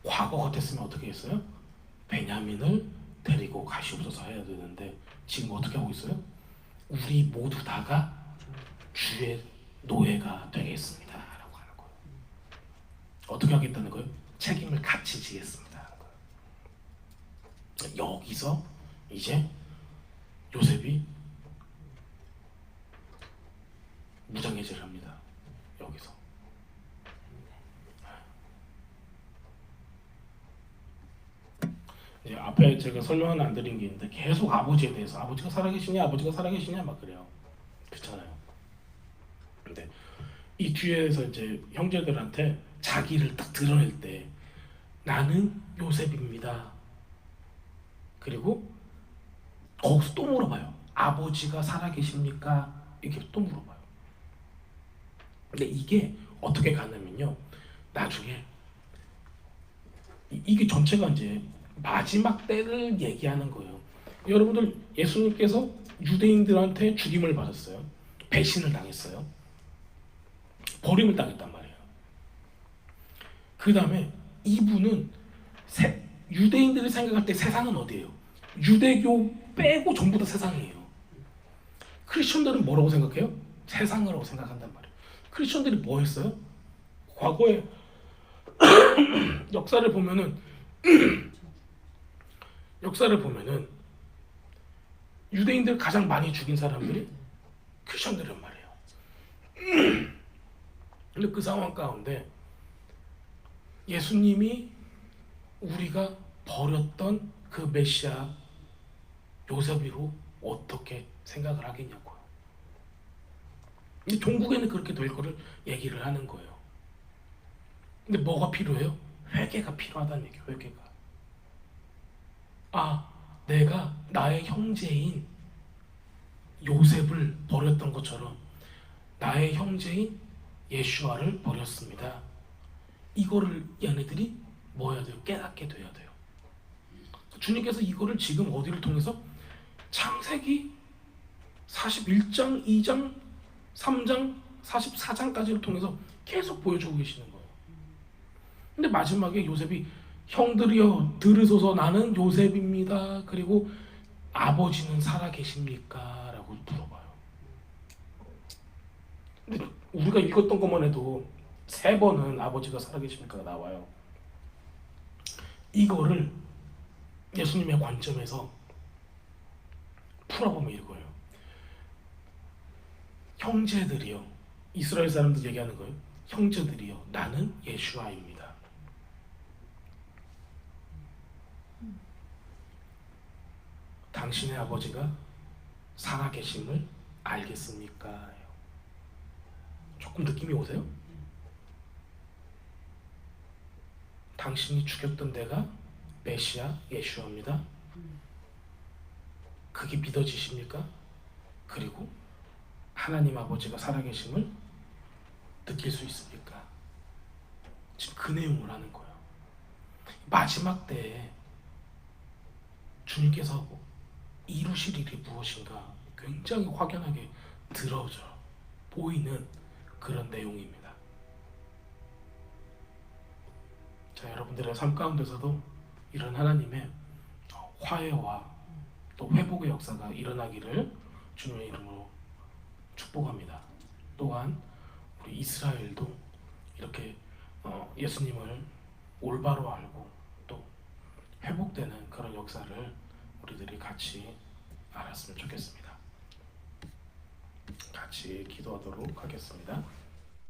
과거 같았으면 어떻게 했어요? 베냐민을 데리고 가시옵소서 해야 되는데 지금 어떻게 하고 있어요? 우리 모두 다가 주의 노예가 되겠습니다 라고 하는 거예요. 어떻게 하겠다는 거예요? 책임을 같이 지겠습니다 하는 거예요. 여기서 이제 요셉이 무장해제를 합니다. 여기서 이제 앞에 제가 설명은 안 드린 게 있는데 계속 아버지에 대해서 아버지가 살아계시냐 아버지가 살아계시냐 막 그래요. 그렇잖아요. 근데 이 뒤에서 이제 형제들한테 자기를 딱 드러낼 때 나는 요셉입니다. 그리고 거기서 또 물어봐요. 아버지가 살아계십니까? 이렇게 또 물어봐요. 근데 이게 어떻게 가냐면요. 나중에 이게 전체가 이제 마지막 때를 얘기하는 거예요. 여러분들 예수님께서 유대인들한테 죽임을 받았어요. 배신을 당했어요. 버림을 당했단 말이에요. 그 다음에 이분은 유대인들이 생각할 때 세상은 어디예요? 유대교 빼고 전부 다 세상이에요. 크리스천들은 뭐라고 생각해요? 세상이라고 생각한단 말이에요. 크리스천들이 뭐 했어요? 과거에 역사를 보면은 유대인들 가장 많이 죽인 사람들이 크리스천들이란 말이에요. 근데 그 상황 가운데 예수님이 우리가 버렸던 그 메시아 요셉으로 어떻게 생각을 하겠냐고요. 근데 종국에는 그렇게 될 거를 얘기를 하는 거예요. 근데 뭐가 필요해요? 회개가 필요하다는 얘기예요. 회개가. 내가 나의 형제인 요셉을 버렸던 것처럼 나의 형제인 예슈아를 버렸습니다. 이거를 얘네들이 뭐 해야 돼요? 깨닫게 돼야 돼요. 주님께서 이거를 지금 어디를 통해서 창세기 41장, 2장, 3장, 44장까지를 통해서 계속 보여주고 계시는 거예요. 근데 마지막에 요셉이 형들이여 들으소서 나는 요셉입니다. 그리고 아버지는 살아계십니까? 라고 물어봐요. 근데 우리가 읽었던 것만 해도 3번은 아버지가 살아계십니까가 나와요. 이거를 예수님의 관점에서 풀어보면 이거예요. 형제들이요. 이스라엘 사람들 얘기하는 거예요. 형제들이요. 나는 예슈아입니다. 당신의 아버지가 살아계심을 알겠습니까? 조금 느낌이 오세요? 당신이 죽였던 데가 메시아 예슈아입니다. 그게 믿어지십니까? 그리고 하나님 아버지가 살아계심을 느낄 수 있습니까? 지금 그 내용을 하는 거예요. 마지막 때에 주님께서 이루실 일이 무엇인가 굉장히 확연하게 들어져 보이는 그런 내용입니다. 자, 여러분들의 삶 가운데서도 이런 하나님의 화해와 또 회복의 역사가 일어나기를 주님의 이름으로 축복합니다. 또한 우리 이스라엘도 이렇게 예수님을 올바로 알고 또 회복되는 그런 역사를 우리들이 같이 알았으면 좋겠습니다. 같이 기도하도록 하겠습니다.